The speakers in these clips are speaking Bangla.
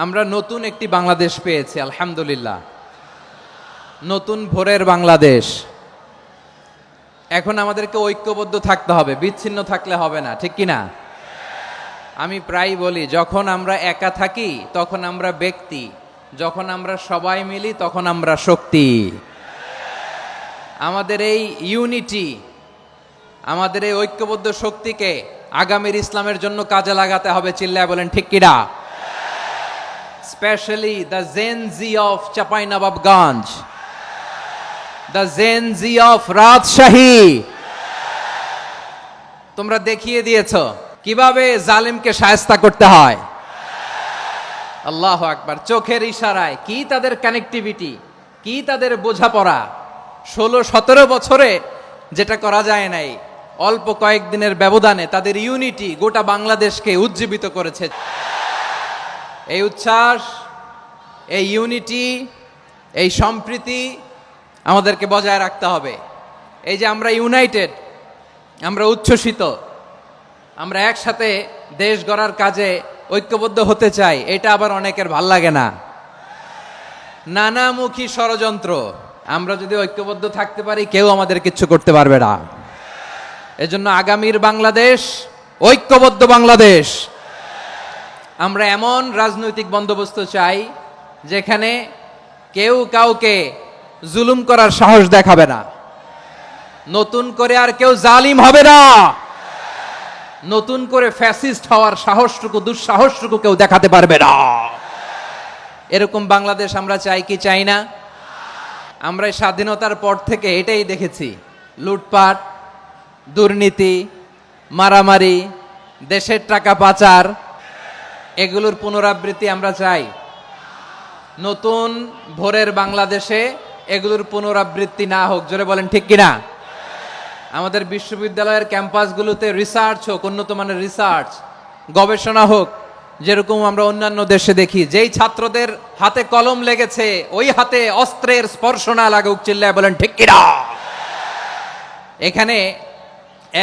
আমরা নতুন একটি বাংলাদেশ পেয়েছি, আলহামদুলিল্লাহ। নতুন ভোরের বাংলাদেশ। এখন আমাদেরকে ঐক্যবদ্ধ থাকতে হবে, বিচ্ছিন্ন থাকলে হবে না, ঠিক কি না? আমি প্রায় বলি, যখন আমরা একা থাকি তখন আমরা ব্যক্তি, যখন আমরা সবাই মিলি তখন আমরা শক্তি। আমাদের এই ইউনিটি, আমাদের এই ঐক্যবদ্ধ শক্তিকে আগামীর ইসলামের জন্য কাজে লাগাতে হবে। চিল্লায় বলেন ঠিক কিনা? Especially the Gen Z of Chapainababganj, the Gen Z of Rajshahi. তোমরা দেখিয়ে দিয়েছো কিভাবে জালিমকে শায়েস্তা করতে হয়। আল্লাহু আকবার। চোখের ইশারায় কি তাদের কানেক্টিভিটি, কি তাদের বোঝাপড়া। 16-17 বছরে যেটা করা যায় নাই, অল্প কয়েকদিনের ব্যবধানে তাদের ইউনিটি গোটা বাংলাদেশকে উজ্জীবিত করেছে। এই উচ্ছ্বাস, এই ইউনিটি, এই সম্প্রীতি আমাদেরকে বজায় রাখতে হবে। এই যে আমরা ইউনাইটেড, আমরা উচ্ছ্বসিত, আমরা একসাথে দেশ গড়ার কাজে ঐক্যবদ্ধ হতে চাই, এটা আবার অনেকের ভাল লাগে না। নানামুখী ষড়যন্ত্র। আমরা যদি ঐক্যবদ্ধ থাকতে পারি, কেউ আমাদের কিচ্ছু করতে পারবে না। এজন্য আগামীর বাংলাদেশ ঐক্যবদ্ধ বাংলাদেশ। আমরা এমন রাজনৈতিক বন্দোবস্ত চাই যেখানে কেউ কাউকে জুলুম করার সাহস দেখাবে না। নতুন করে আর কেউ জালিম হবে না। নতুন করে ফ্যাসিস্ট হওয়ার সাহসটুকু, দুঃসাহসটুকু কেউ দেখাতে পারবে না। এরকম বাংলাদেশ আমরা চাই কি চাই না? আমরা স্বাধীনতার পর থেকে এটাই দেখেছি। লুটপাট, দুর্নীতি, মারামারি, দেশের টাকা পাচার, এগুলোর পুনরাবৃত্তি আমরা চাই। নতুন ভোরের বাংলাদেশে এগুলোর পুনরাবৃত্তি না হোক। জোরে বলেন ঠিক কিনা? আমাদের বিশ্ববিদ্যালয়ের ক্যাম্পাসগুলোতে রিসার্চ হোক, উন্নত মানের রিসার্চ, গবেষণা হোক, যেরকম আমরা অন্যান্য দেশে দেখি। যেই ছাত্রদের হাতে কলম লেগেছে, ওই হাতে অস্ত্রের স্পর্শ না লাগুক। চিল্লায় বলেন ঠিক কিনা? এখানে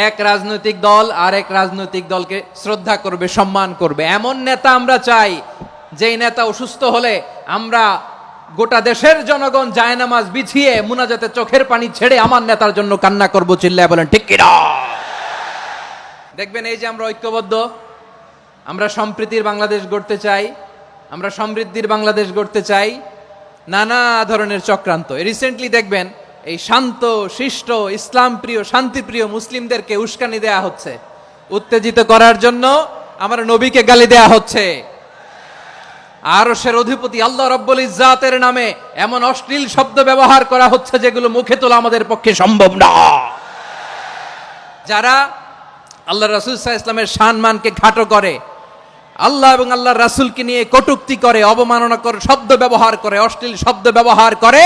এক রাজনৈতিক দল আর এক রাজনৈতিক দলকে শ্রদ্ধা করবে, সম্মান করবে, এমন নেতা আমরা চাই যেই নেতা অসুস্থ হলে আমরা গোটা দেশের জনগণ জায়নামাজ বিছিয়ে মুনাজাতে চোখের পানি ছেড়ে আমার নেতার জন্য কান্না করব। চিল্লায় বলেন ঠিক কিনা? দেখবেন, এই যে আমরা ঐক্যবদ্ধ, আমরা সম্প্রীতির বাংলাদেশ গড়তে চাই, আমরা সমৃদ্ধির বাংলাদেশ গড়তে চাই। নানা ধরনের চক্রান্ত। রিসেন্টলি দেখবেন এই শান্ত শিষ্ট ইসলাম প্রিয় শান্তিপ্রিয় মুসলিমদেরকে উস্কানি দেয়া হচ্ছে, উত্তেজিত করার জন্য আমার নবীকে গালি দেয়া হচ্ছে। আরশের অধিপতি আল্লাহ রাব্বুল ইজ্জাতের নামে এমন অশ্লীল শব্দ ব্যবহার করা হচ্ছে যেগুলো মুখে তোলা আমাদের পক্ষে সম্ভব না। যারা আল্লাহ রাসূল সাল্লাল্লাহু আলাইহি ওয়াসাল্লামের সম্মানকে খাটো করে, আল্লাহ এবং আল্লাহর রাসূলকে নিয়ে কটূক্তি করে, অবমাননাকর শব্দ ব্যবহার করে, অশ্লীল শব্দ ব্যবহার করে,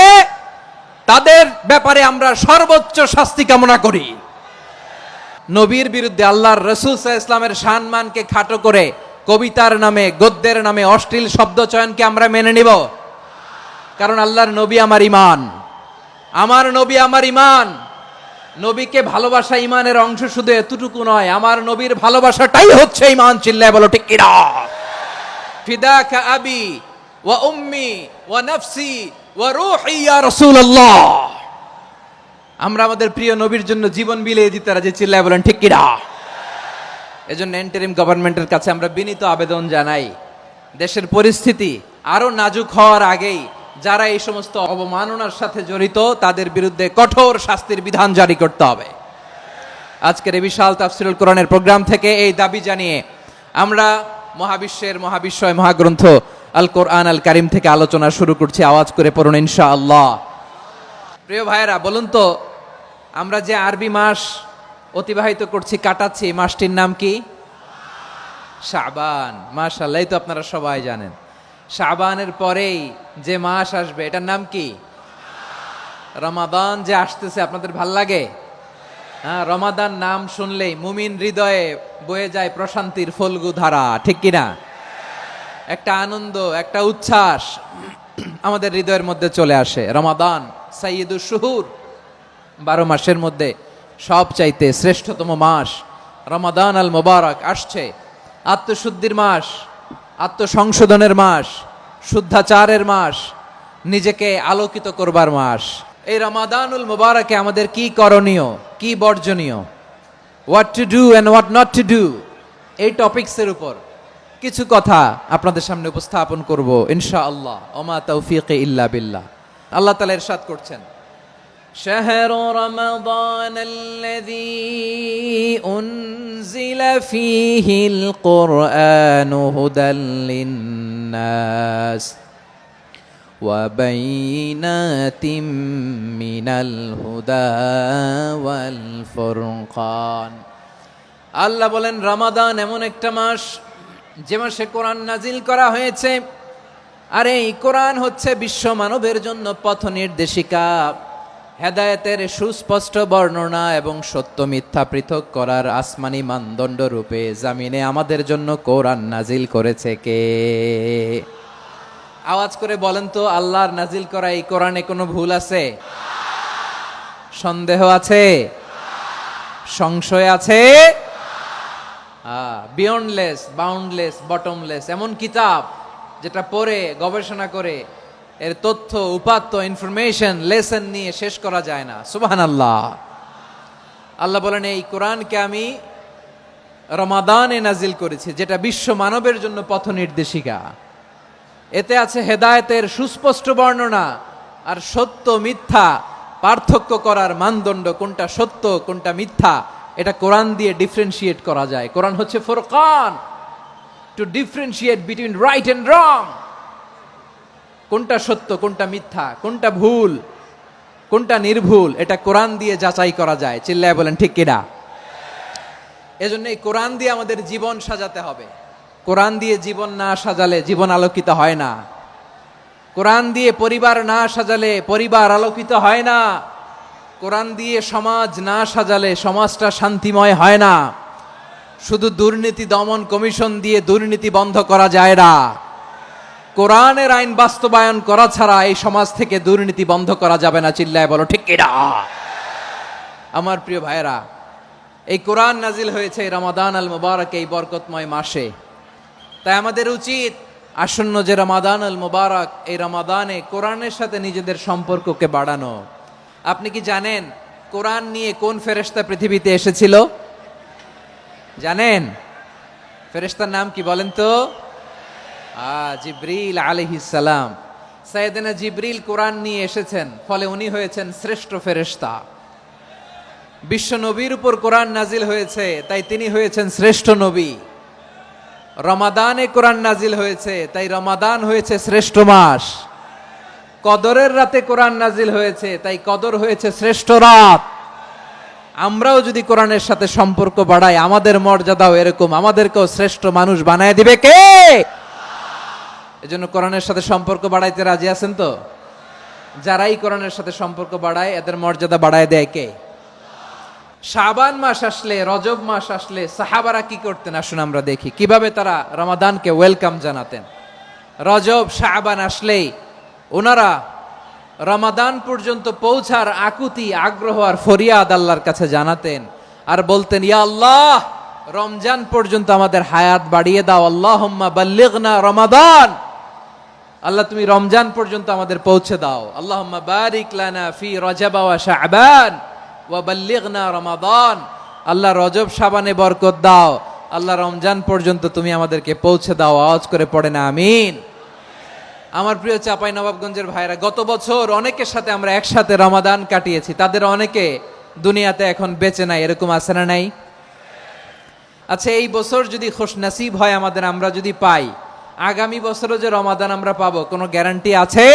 তাদের ব্যাপারে আমরা সর্বোচ্চ শাস্তি কামনা করি। নবীর বিরুদ্ধে আল্লাহর রাসূল সাল্লাল্লাহু আলাইহি ওয়াসাল্লামের সম্মানকে খাটো করে কবিতার নামে, গদ্যের নামে অশ্লীল শব্দ চয়নকে আমরা মেনে নিব? কারণ আল্লাহর নবী আমার ঈমান, আমার নবী আমার ঈমান। নবীকে ভালোবাসা ঈমানের অংশ শুধু এতটুকু নয়, আমার নবীর ভালোবাসাটাই হচ্ছে ঈমান। চিল্লায় বলো ঠিক কিনা? ফিদাকা আবি ওয়া উম্মি ওয়া নাফসি ওয়া রূহি ইয়া রাসূলুল্লাহ। আমরা আমাদের প্রিয় নবীর জন্য জীবন বিলিয়ে দিতে রাজি। চিল্লায় বলেন ঠিক কিনা? এজন্য ইন্টারিম গভর্নমেন্টের কাছে আমরা বিনীত আবেদন জানাই, দেশের পরিস্থিতি আরো নাজুক হওয়ার আগেই যারা এই সমস্ত অবমাননার সাথে জড়িত তাদের বিরুদ্ধে কঠোর শাস্তির বিধান জারি করতে হবে। আজকের এই বিশাল তাফসীরুল কোরআনের প্রোগ্রাম থেকে এই দাবি জানিয়ে আমরা মহাবিশ্বের মহাবিশ্বয় মহাগ্রন্থ আল কোরআন আল কারীম থেকে আলোচনা শুরু করছি। আওয়াজ করে পড়ুন ইনশাআল্লাহ। প্রিয় ভাইয়েরা, বলুন তো, আমরা যে আরবি মাস অতিবাহিত করছি, কাটাচ্ছি, মাসটির নাম কি? শাবান। মাশাআল্লাহ, এই তো আপনারা সবাই জানেন। শাবানের পরেই যে মাস আসবে এটার নাম কি? রমাদান। যে আসতেছে, আপনাদের ভাল লাগে? হ্যাঁ, রমাদান নাম শুনলেই মুমিন হৃদয়ে বয়ে যায় প্রশান্তির ফল্গু ধারা, ঠিক কিনা? একটা আনন্দ, একটা উচ্ছ্বাস আমাদের হৃদয়ের মধ্যে চলে আসে। রমাদান সাইয়্যিদুশ শুহুর, 12 মাসের মধ্যে সব চাইতে শ্রেষ্ঠতম মাস রমাদান আল মুবারক আসছে। আত্মশুদ্ধির মাস, আত্মসংশোধনের মাস, শুদ্ধাচারের মাস, নিজেকে আলোকিত করবার মাস। এই রমাদানুল মুবারকে আমাদের কি করণীয়, কি বর্জনীয়, what to do and what not to do, এই টপিকসের উপর কিছু কথা আপনাদের সামনে উপস্থাপন করব ইনশাআল্লাহ। ওমা তৌফিকে ইল্লা বিল্লাহ। আল্লাহ তাআলা ইরশাদ করছেন, শাহরু রমাদান আল্লাযী উনজিলা ফীহিল কুরআনু হুদাল লিন্নাস ওয়া বাইনাতিম মিনাল হুদা ওয়াল ফুরকান। আল্লাহ বলেন, রমাদান এমন একটা মাস যে মাসে কোরআন নাজিল করা হয়েছে, আর এই কোরআন হচ্ছে বিশ্ব মানবের জন্য পথ নির্দেশিকা, হেদায়েতের সুস্পষ্ট বর্ণনা এবং সত্য মিথ্যা পৃথক করার আসমানি মানদণ্ড রূপে জামিনে আমাদের জন্য কোরআন নাজিল করেছে কে? আওয়াজ করে বলেন তো, আল্লাহর নাজিল করা এই কোরআনে কোনো ভুল আছে? সন্দেহ আছে? সংশয় আছে? বিয়ন্ডলেস, বাউন্ডলেস, বটমলেস, এমন কিতাব যেটা পড়ে গবেষণা করে এর তথ্য, উপাত্ত, ইনফরমেশন, লেসন নিয়ে শেষ করা যায় না। সুবহানাল্লাহ। আল্লাহ বলেন, এই কোরআনকে আমি রমাদানে নাজিল করেছি, যেটা বিশ্ব মানবের জন্য পথ নির্দেশিকা। এতে আছে হেদায়েতের সুস্পষ্ট বর্ণনা আর সত্য মিথ্যা পার্থক্য করার মানদণ্ড, কোনটা সত্য কোনটা মিথ্যা এটা কোরআন দিয়ে ডিফারেন্সিয়েট করা যায়। কোরআন হচ্ছে ফুরকান, to differentiate between right and wrong. কোনটা সত্য কোনটা মিথ্যা, কোনটা ভুল কোনটা নির্ভুল, এটা কোরআন দিয়ে যাচাই করা যায়। চিল্লায় বলেন ঠিক কিনা? এজন্য এই কোরআন দিয়ে আমাদের জীবন সাজাতে হবে। কোরআন দিয়ে জীবন না সাজালে জীবন আলোকিত হয় না। কোরআন দিয়ে পরিবার না সাজালে পরিবার আলোকিত হয় না। কোরআন দিয়ে সমাজ না সাজালে সমাজটা শান্তিময় হয় না। শুধু দুর্নীতি দমন কমিশন দিয়ে দুর্নীতি বন্ধ করা যায় না। কোরআনের আইন বাস্তবায়ন করা ছাড়া এই সমাজ থেকে দুর্নীতি বন্ধ করা যাবে না। চিল্লায় বলো ঠিক কিনা? আমার প্রিয় ভাইয়েরা, এই কোরআন নাজিল হয়েছে রমাদান আল মুবারক, এই বরকতময় মাসে। তাই আমাদের উচিত আসন্ন যে রমাদান আল মুবারক, এই রমাদানে কোরআনের সাথে নিজেদের সম্পর্ককে বাড়ানো। আপনি কি জানেন কোরআন নিয়ে কোন ফেরেশতা পৃথিবীতে এসেছিল? জানেন? ফেরেশতার নাম কি বলেন তো? জিবরিল আলাইহিস সালাম। সাইয়েদনা জিবরিল কোরআন নিয়ে এসেছেন, ফলে উনি হয়েছেন শ্রেষ্ঠ ফেরেশতা। বিশ্ব নবীর উপর কোরআন নাজিল হয়েছে, তাই তিনি হয়েছেন শ্রেষ্ঠ নবী। রমাদানে কোরআন নাজিল হয়েছে, তাই রমাদান হয়েছে শ্রেষ্ঠ মাস। কদরের রাতে কোরআন নাজিল হয়েছে, তাই কদর হয়েছে শ্রেষ্ঠ রাত। আমরাও যদি কোরআনের সাথে সম্পর্ক বাড়াই, আমাদের মর্যাদাও এরকম, আমাদেরকেও শ্রেষ্ঠ মানুষ বানায় দিবে কে? এজন্য কোরআনের সাথে সম্পর্ক বাড়াইতে রাজি আছেন তো? যারাই কোরআনের সাথে সম্পর্ক বাড়ায় এদের মর্যাদা বাড়ায় দেয় কে? শাবান মাস আসলে, রজব মাস আসলে সাহাবারা কি করতেন আসুন আমরা দেখি কিভাবে তারা রমাদানকে ওয়েলকাম জানাতেন। রজব শাবান আসলেই ওনারা রমাদান পর্যন্ত পৌঁছার আকুতি, আগ্রহ আর ফরিয়াদ আল্লাহর কাছে জানাতেন আর বলতেন, ইয়া আল্লাহ, রমজান পর্যন্ত আমাদের হায়াত বাড়িয়ে দাও। আল্লাহুম্মা বাল্লিগনা রমাদান, আল্লাহ তুমি রমজান পর্যন্ত আমাদের পৌঁছে দাও। আল্লাহুম্মা বারিক লানা ফি রজব ওয়া শাবান ওয়া বাল্লিগনা রমাদান, আল্লাহ রজব শাবানে বরকত দাও, আল্লাহ রমজান পর্যন্ত তুমি আমাদেরকে পৌঁছে দাও। আওয়াজ করে পড়ে না আমিন। আমার প্রিয় চাপাই নবাবগঞ্জের ভাইরা, গত বছর অনেকের সাথে আমরা একসাথে রমাদান কাটিয়েছি, তাদের অনেকে দুনিয়াতে এখন বেঁচে নাই, এরকম আছে না নাই? আচ্ছা, এই বছর যদি খুশ নসিব হয় আমাদের, আমরা যদি পাই, আগামী বছরও যে রমাদান আমরা পাবো কোনো গ্যারান্টি আছে?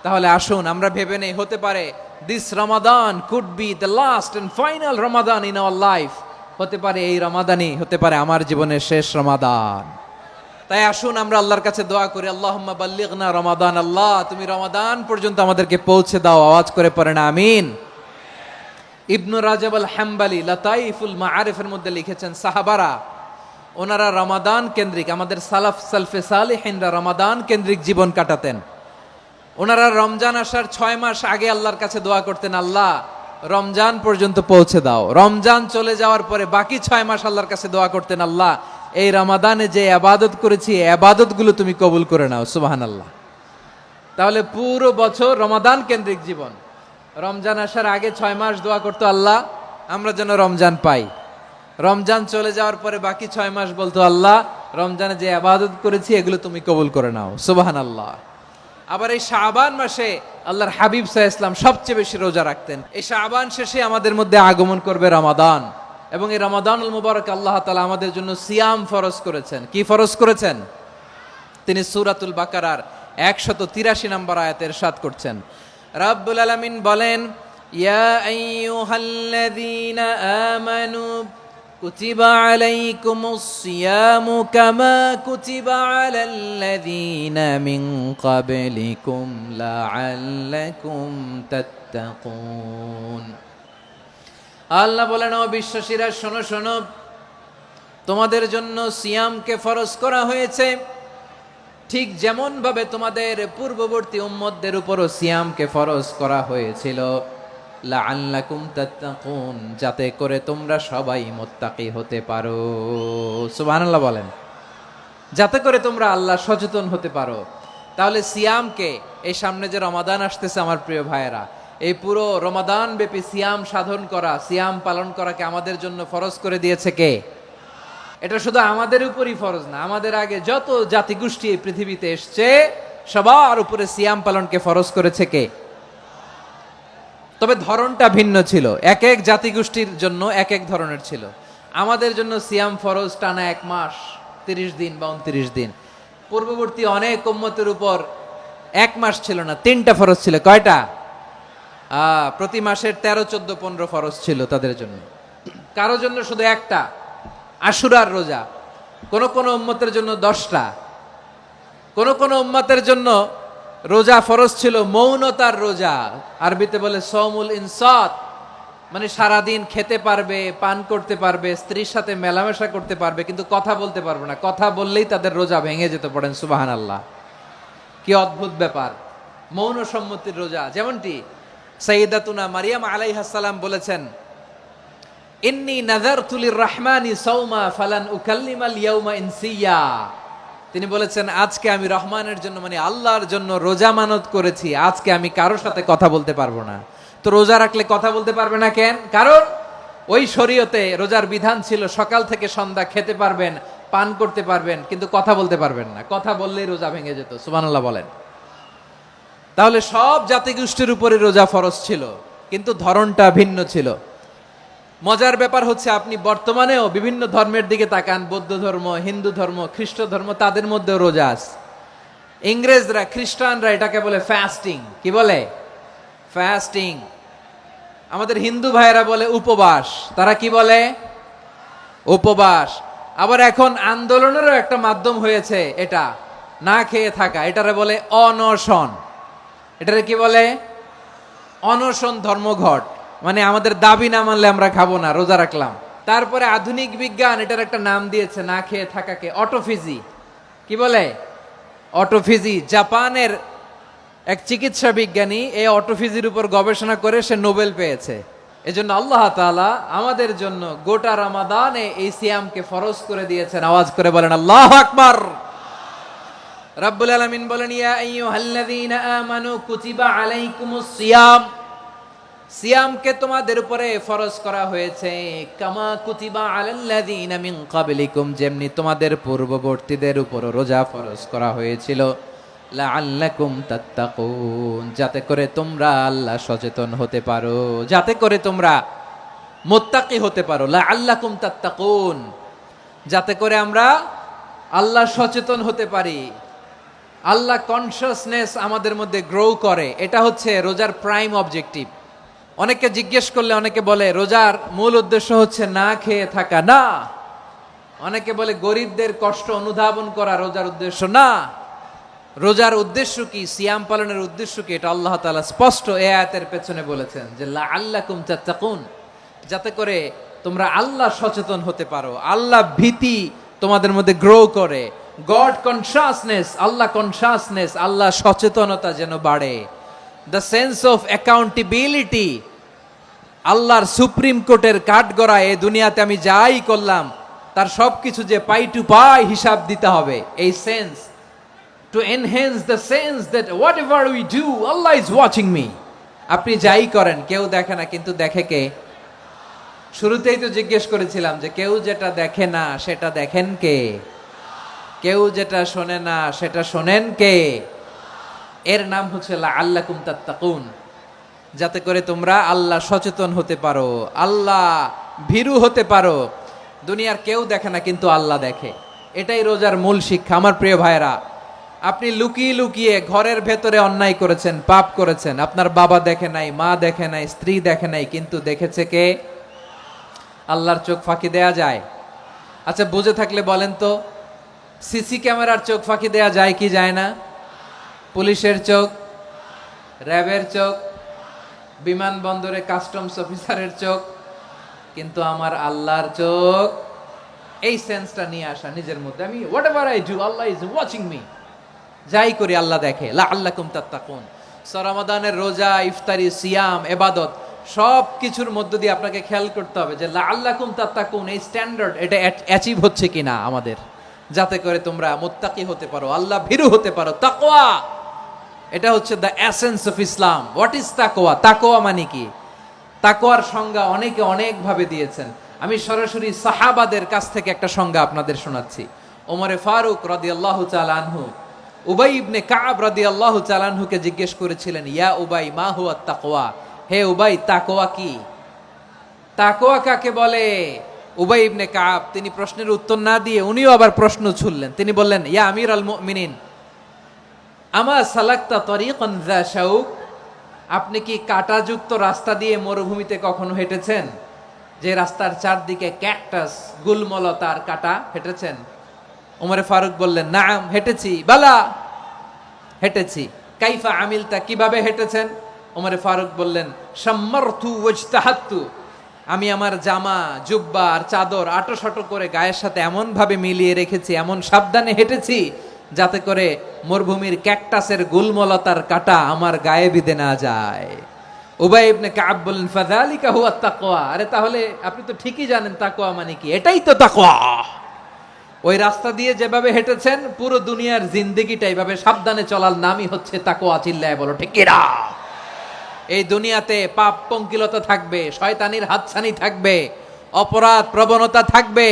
তাহলে আসুন আমরা ভেবে নেই, হতে পারে this Ramadan could be the last and final Ramadan in our life. হতে পারে এই রমাদানই হতে পারে আমার জীবনের শেষ রমাদান। তাই আসুন আমরা আল্লাহর কাছে দোয়া করি, আল্লাহুম্মা বাল্লিগনা রমাদান, আল্লাহ তুমি রমাদান পর্যন্ত আমাদেরকে পৌঁছে দাও। আওয়াজ করে পড়েন আমিন। ইবনু রাজব আল হাম্বলি লাতাইফুল মাআরিফের মধ্যে লিখেছেন, সাহাবারা ওনারা রমাদান কেন্দ্রিক, আমাদের সালাফ সালফে সালেহিনরা রমাদান কেন্দ্রিক জীবন কাটাতেন। ওনারা রমজান আসার 6 মাস আগে আল্লাহর কাছে দোয়া করতেন, আল্লাহ রমজান পর্যন্ত পৌঁছে দাও। রমজান চলে যাওয়ার পরে বাকি 6 মাস আল্লাহর কাছে দোয়া করতেন, আল্লাহ এই রমাদানে যে ইবাদত করেছি এই ইবাদতগুলো তুমি কবুল করে নাও। সুবহানাল্লাহ। তাহলে পুরো বছর রমাদান কেন্দ্রিক জীবন। রমজান আসার আগে 6 মাস দোয়া করতো, আল্লাহ আমরা যেন রমজান পাই। রমজান চলে যাওয়ার পরে বাকি 6 মাস বলতো, আল্লাহ রমজানে যে ইবাদত করেছি এগুলো তুমি কবুল করে নাও। সুবহানাল্লাহ। আবার এই শাবান মাসে আল্লাহর হাবিব সাল্লাল্লাহু আলাইহি ওয়াসাল্লাম সবচেয়ে বেশি রোজা রাখতেন। এই শাবান শেষে আমাদের মধ্যে আগমন করবে রমাদান, এবং এই রমাদানুল মুবারক আল্লাহ তাআলা আমাদের জন্য সিয়াম ফরজ করেছেন। কি ফরজ করেছেন? তিনি সূরাতুল বাকারার 183 নম্বর আয়াতে ইরশাদ করছেন, রাব্বুল আলামিন বলেন, ইয়া আইয়ুহাল্লাযীনা আমানু কুতিবা আলাইকুমুস সিয়ামু কামা কুতিবা আলাল্লাযীনা মিন ক্বাবলিকুম লাআল্লাকুম তাত্তাকুন। আল্লাহ বলেন, ও বিশ্বাসীরা শোনো শোনো, তোমাদের জন্য সিয়ামকে ফরজ করা হয়েছে, ঠিক যেমন ভাবে তোমাদের পূর্ববর্তী উম্মতদের উপরও সিয়ামকে ফরজ করা হয়েছিল, লাআল্লাকুম তাত্তাকুন, যাতে করে তোমরা সবাই মুত্তাকি হতে পারো। সুবহানাল্লাহ বলেন, যাতে করে তোমরা আল্লাহ সচেতন হতে পারো। তাহলে সিয়ামকে, এই সামনে যে রমাদান আসতেছে আমার প্রিয় ভাইয়েরা, এই পুরো রমাদান ব্যাপী সিয়াম সাধন করা, সিয়াম পালন করাকে আমাদের জন্য ফরজ করে দিয়েছে কে? এটা শুধু আমাদের উপরই ফরজ না, আমাদের আগে যত জাতিগোষ্ঠী এই পৃথিবীতে এসছে সবার উপরে সিয়াম পালনকে ফরজ করেছে কে? তবে ধরনটা ভিন্ন ছিল, এক এক জাতিগোষ্ঠীর জন্য এক এক ধরনের ছিল। আমাদের জন্য সিয়াম ফরজ টানা 1 মাস 30 দিন বা 29 দিন। পূর্ববর্তী অনেক উম্মতের উপর 1 মাস ছিল না, 3টা ফরজ ছিল। কয়টা? প্রতি মাসের 13, 14, 15 ফরজ ছিল তাদের জন্য। কারো জন্য শুধু একটা, আশুরার রোজা। কোন কোন উম্মতের জন্য 10টা। কোন কোন উম্মতের জন্য রোজা ফরজ ছিল মৌনতার রোজা, আরবিতে বলে সৌমুল ইনসাত, মানে সারাদিন খেতে পারবে, পান করতে পারবে, স্ত্রীর সাথে মেলামেশা করতে পারবে, কিন্তু কথা বলতে পারবে না। কথা বললেই তাদের রোজা ভেঙে যেতে। পড়েন সুবহানাল্লাহ। কি অদ্ভুত ব্যাপার, মৌন সম্মতির রোজা। যেমনটি সাইয়্যিদাতুনা মারিয়াম আলাইহাস সালাম বলেছেন, ইন্নী নাযারতু লির-রাহমানি সাওমা ফালান উকাল্লিমাল ইয়াওমা ইনসিয়া। তিনি বলেছেন, আজকে আমি রহমানের জন্য, মানে আল্লাহর জন্য রোজা মানত করেছি, আজকে আমি কারোর সাথে কথা বলতে পারবো না। তো রোজা রাখলে কথা বলতে পারবে না কেন? কারণ ওই শরীয়তে রোজার বিধান ছিল সকাল থেকে সন্ধ্যা খেতে পারবেন, পান করতে পারবেন, কিন্তু কথা বলতে পারবেন না। কথা বললেই রোজা ভেঙে যেত। সুবহানাল্লাহ বলেন। তাহলে সব জাতিগোষ্ঠীর উপরে রোজা ফরজ ছিল, কিন্তু ধরনটা ভিন্ন ছিল। মজার ব্যাপার হচ্ছে, আপনি বর্তমানেও বিভিন্ন ধর্মের দিকে তাকান, বৌদ্ধ ধর্ম, হিন্দু ধর্ম, খ্রিস্ট ধর্ম, তাদের মধ্যেও রোজা আছে। ইংরেজরা, খ্রিস্টানরা এটাকে বলে ফাস্টিং। কি বলে? ফাস্টিং। আমাদের হিন্দু ভাইয়েরা বলে উপবাস। তারা কি বলে? উপবাস। আবার এখন আন্দোলনেরও একটা মাধ্যম হয়েছে এটা, না খেয়ে থাকা। এটারে বলে অনশন। এটারে কি বলে? অনশন ধর্মঘট। মানে আমাদের দাবি না মানলে আমরা খাবো না, রোজা রাখলাম। তারপরে আধুনিক বিজ্ঞান এটার একটা নাম দিয়েছে না খেয়ে থাকাকে, অটোফিজি। কি বলে? অটোফিজি। জাপানের এক চিকিৎসা বিজ্ঞানী এই অটোফিজির উপর গবেষণা করে সে নোবেল পেয়েছে। এজন্য আল্লাহ তাআলা আমাদের জন্য গোটা রমাদানে এই সিয়ামকে ফরজ করে দিয়েছেন। আওয়াজ করে বলেন আল্লাহু আকবার। রাব্বুল আলামিন বলেন, ইয়া আইয়ুহাল্লাযীনা আমানু কুতিবা আলাইকুমুস সিয়াম, সিয়ামকে তোমাদের উপরে ফরজ করা হয়েছে, কামা কুতিবা আলাল্লাযীনা মিন ক্বাবলিকুম, যেমনি তোমাদের পূর্ববর্তীদের উপর রোজা ফরজ করা হয়েছিল, লাআল্লাকুম তাত্তাকুন, যাতে করে তোমরা আল্লাহ সচেতন হতে পারো, যাতে করে তোমরা মুত্তাকি হতে পারো। লাআল্লাকুম তাত্তাকুন, যাতে করে আমরা আল্লাহ সচেতন হতে পারি, আল্লাহ কনসিয়াসনেস আমাদের মধ্যে গ্রো করে। এটা হচ্ছে রোজার প্রাইম অবজেক্টিভ। অনেকে জিজ্ঞেস করলে অনেকে বলে রোজার মূল উদ্দেশ্য হচ্ছে না খেয়ে থাকা। না। অনেকে বলে গরিবদের কষ্ট অনুধাবন করা রোজার উদ্দেশ্য। না। রোজার উদ্দেশ্য কি, সিয়াম পালনের উদ্দেশ্য কি, এটা আল্লাহ তাআলা স্পষ্ট এই আয়াতের পেছনে বলেছেন যে লাআল্লাকুম তাত্তাকুন, যাতে করে তোমরা আল্লাহ সচেতন হতে পারো, আল্লাহ ভীতি তোমাদের মধ্যে গ্রো করে, গড কনসিয়াসনেস, আল্লাহ কনসিয়াসনেস, আল্লাহ সচেতনতা যেন বাড়ে, দ্য সেন্স অফ অ্যাকাউন্টেবিলিটি। আল্লাহর সুপ্রিম কোর্টের কাঠগড়ায় এই দুনিয়াতে আমি যাই করলাম তার সবকিছু যে পাই টু পাই হিসাব দিতে হবে। এই sense, to enhance the sense that what ever we do Allah is watching me. আপনি যাই করেন কেউ দেখে না, কিন্তু দেখে কে? শুরুতেই তো জিজ্ঞেস করেছিলাম যে কেউ যেটা দেখে না সেটা দেখেন কে? কেউ যেটা শোনে না সেটা শোনেন কে? এর নাম হচ্ছে লাআল্লাকুম তাত্তাকুন, যাতে করে তোমরা আল্লাহ সচেতন হতে পারো, আল্লাহ ভীরু হতে পারো। দুনিয়ার কেউ দেখে না, কিন্তু আল্লাহ দেখে। এটাই রোজার মূল শিক্ষা। আমার প্রিয় ভাইরা, আপনি লুকিয়ে লুকিয়ে ঘরের ভেতরে অন্যায় করেছেন, পাপ করেছেন, আপনার বাবা দেখে নাই, মা দেখে নাই, স্ত্রী দেখে নাই, কিন্তু দেখেছে কে? আল্লাহর চোখ ফাঁকি দেয়া যায়? আচ্ছা, বুঝে থাকলে বলেন তো, সিসি ক্যামেরার চোখ ফাঁকি দেয়া যায় কি যায় না? পুলিশের চোখ, র্যাবের চোখ, বিমানবন্দরে কাস্টমস অফিসারের চোখ, কিন্তু আমার আল্লাহর চোখ। এই সেন্সটা নিয়ে আসা নিজের মধ্যে, আমি what ever I do Allah is watching me, যাই করি আল্লাহ দেখে। লাআল্লাকুম তাত্তাকুন। রমাদানের রোজা, ইফতারি, সিয়াম, ইবাদত সব কিছুর মধ্য দিয়ে আপনাকে খেয়াল করতে হবে যে লাআল্লাকুম তাত্তাকুন এই স্ট্যান্ডার্ড এটা অ্যাচিভ হচ্ছে কিনা আমাদের, যাতে করে তোমরা মুত্তাকি হতে পারো, আল্লাহ ভীরু হতে পারো। তাকওয়া, এটা হচ্ছে the essence of Islam. What is তাকওয়া? তাকওয়া মানে কি? তাকওয়ার সংজ্ঞা অনেকে অনেক ভাবে দিয়েছেন। আমি সরাসরি সাহাবাদের কাছ থেকে একটা সংজ্ঞা আপনাদের শোনাচ্ছি। ওমরে ফারুক রাদিয়াল্লাহু তাআলা আনহু উবাই ইবনে কাব রাদিয়াল্লাহু তাআলা আনহুকে জিজ্ঞেস করেছিলেন, ইয়া উবাই মা হুয়া তাকওয়া? হে উবাই, তাকওয়া কি? তাকওয়া কাকে বলে? উবাই ইবনে কাব তিনি প্রশ্নের উত্তর না দিয়ে উনিও আবার প্রশ্ন ছুড়লেন। তিনি বললেন, ইয়া আমিরাল মুমিনিন, আমা সালাকতা তরিকান যা শাউক? আপনি কি কাঁটাযুক্ত রাস্তা দিয়ে মরুভূমিতে কখনো হেঁটেছেন? যে রাস্তার চারদিকে ক্যাকটাস, গুলমলতার কাঁটা, হেঁটেছেন? ওমরে ফারুক বললেন, নাম, হেঁটেছি। বালা, হেঁটেছি। কাইফা আমিলতা, কিভাবে হেঁটেছেন? ওমরে ফারুক বললেন, শাম্মারতু ওয়াজতাহাত্তু, আমি আমার জামা, জুব্বা আর চাদর আটোসাটো করে গায়ের সাথে এমন ভাবে মিলিয়ে রেখেছি, এমন সাবধানে হেঁটেছি যাতে করে মরুভূমির ক্যাকটাসের গুলমলতার কাঁটা আমার গায়ে বিঁধে না যায়। উবাই ইবনে কাব বললেন, ফাযালিকা হুয়া তাকওয়া। আরে তাহলে আপনি তো ঠিকই জানেন তাকওয়া মানে কি, এটাই তো তাকওয়া। ওই রাস্তা দিয়ে যেভাবে হেঁটেছেন, পুরো দুনিয়ার জিন্দেগিটা এইভাবে সাবধানে চলার নামই হচ্ছে তাকওয়া। চিল্লায় বলো ঠিক কিনা? এই দুনিয়াতে পাপ পঙ্কিলতা থাকবে, শয়তানির হাতছানি থাকবে, অপরাধ প্রবণতা থাকবে,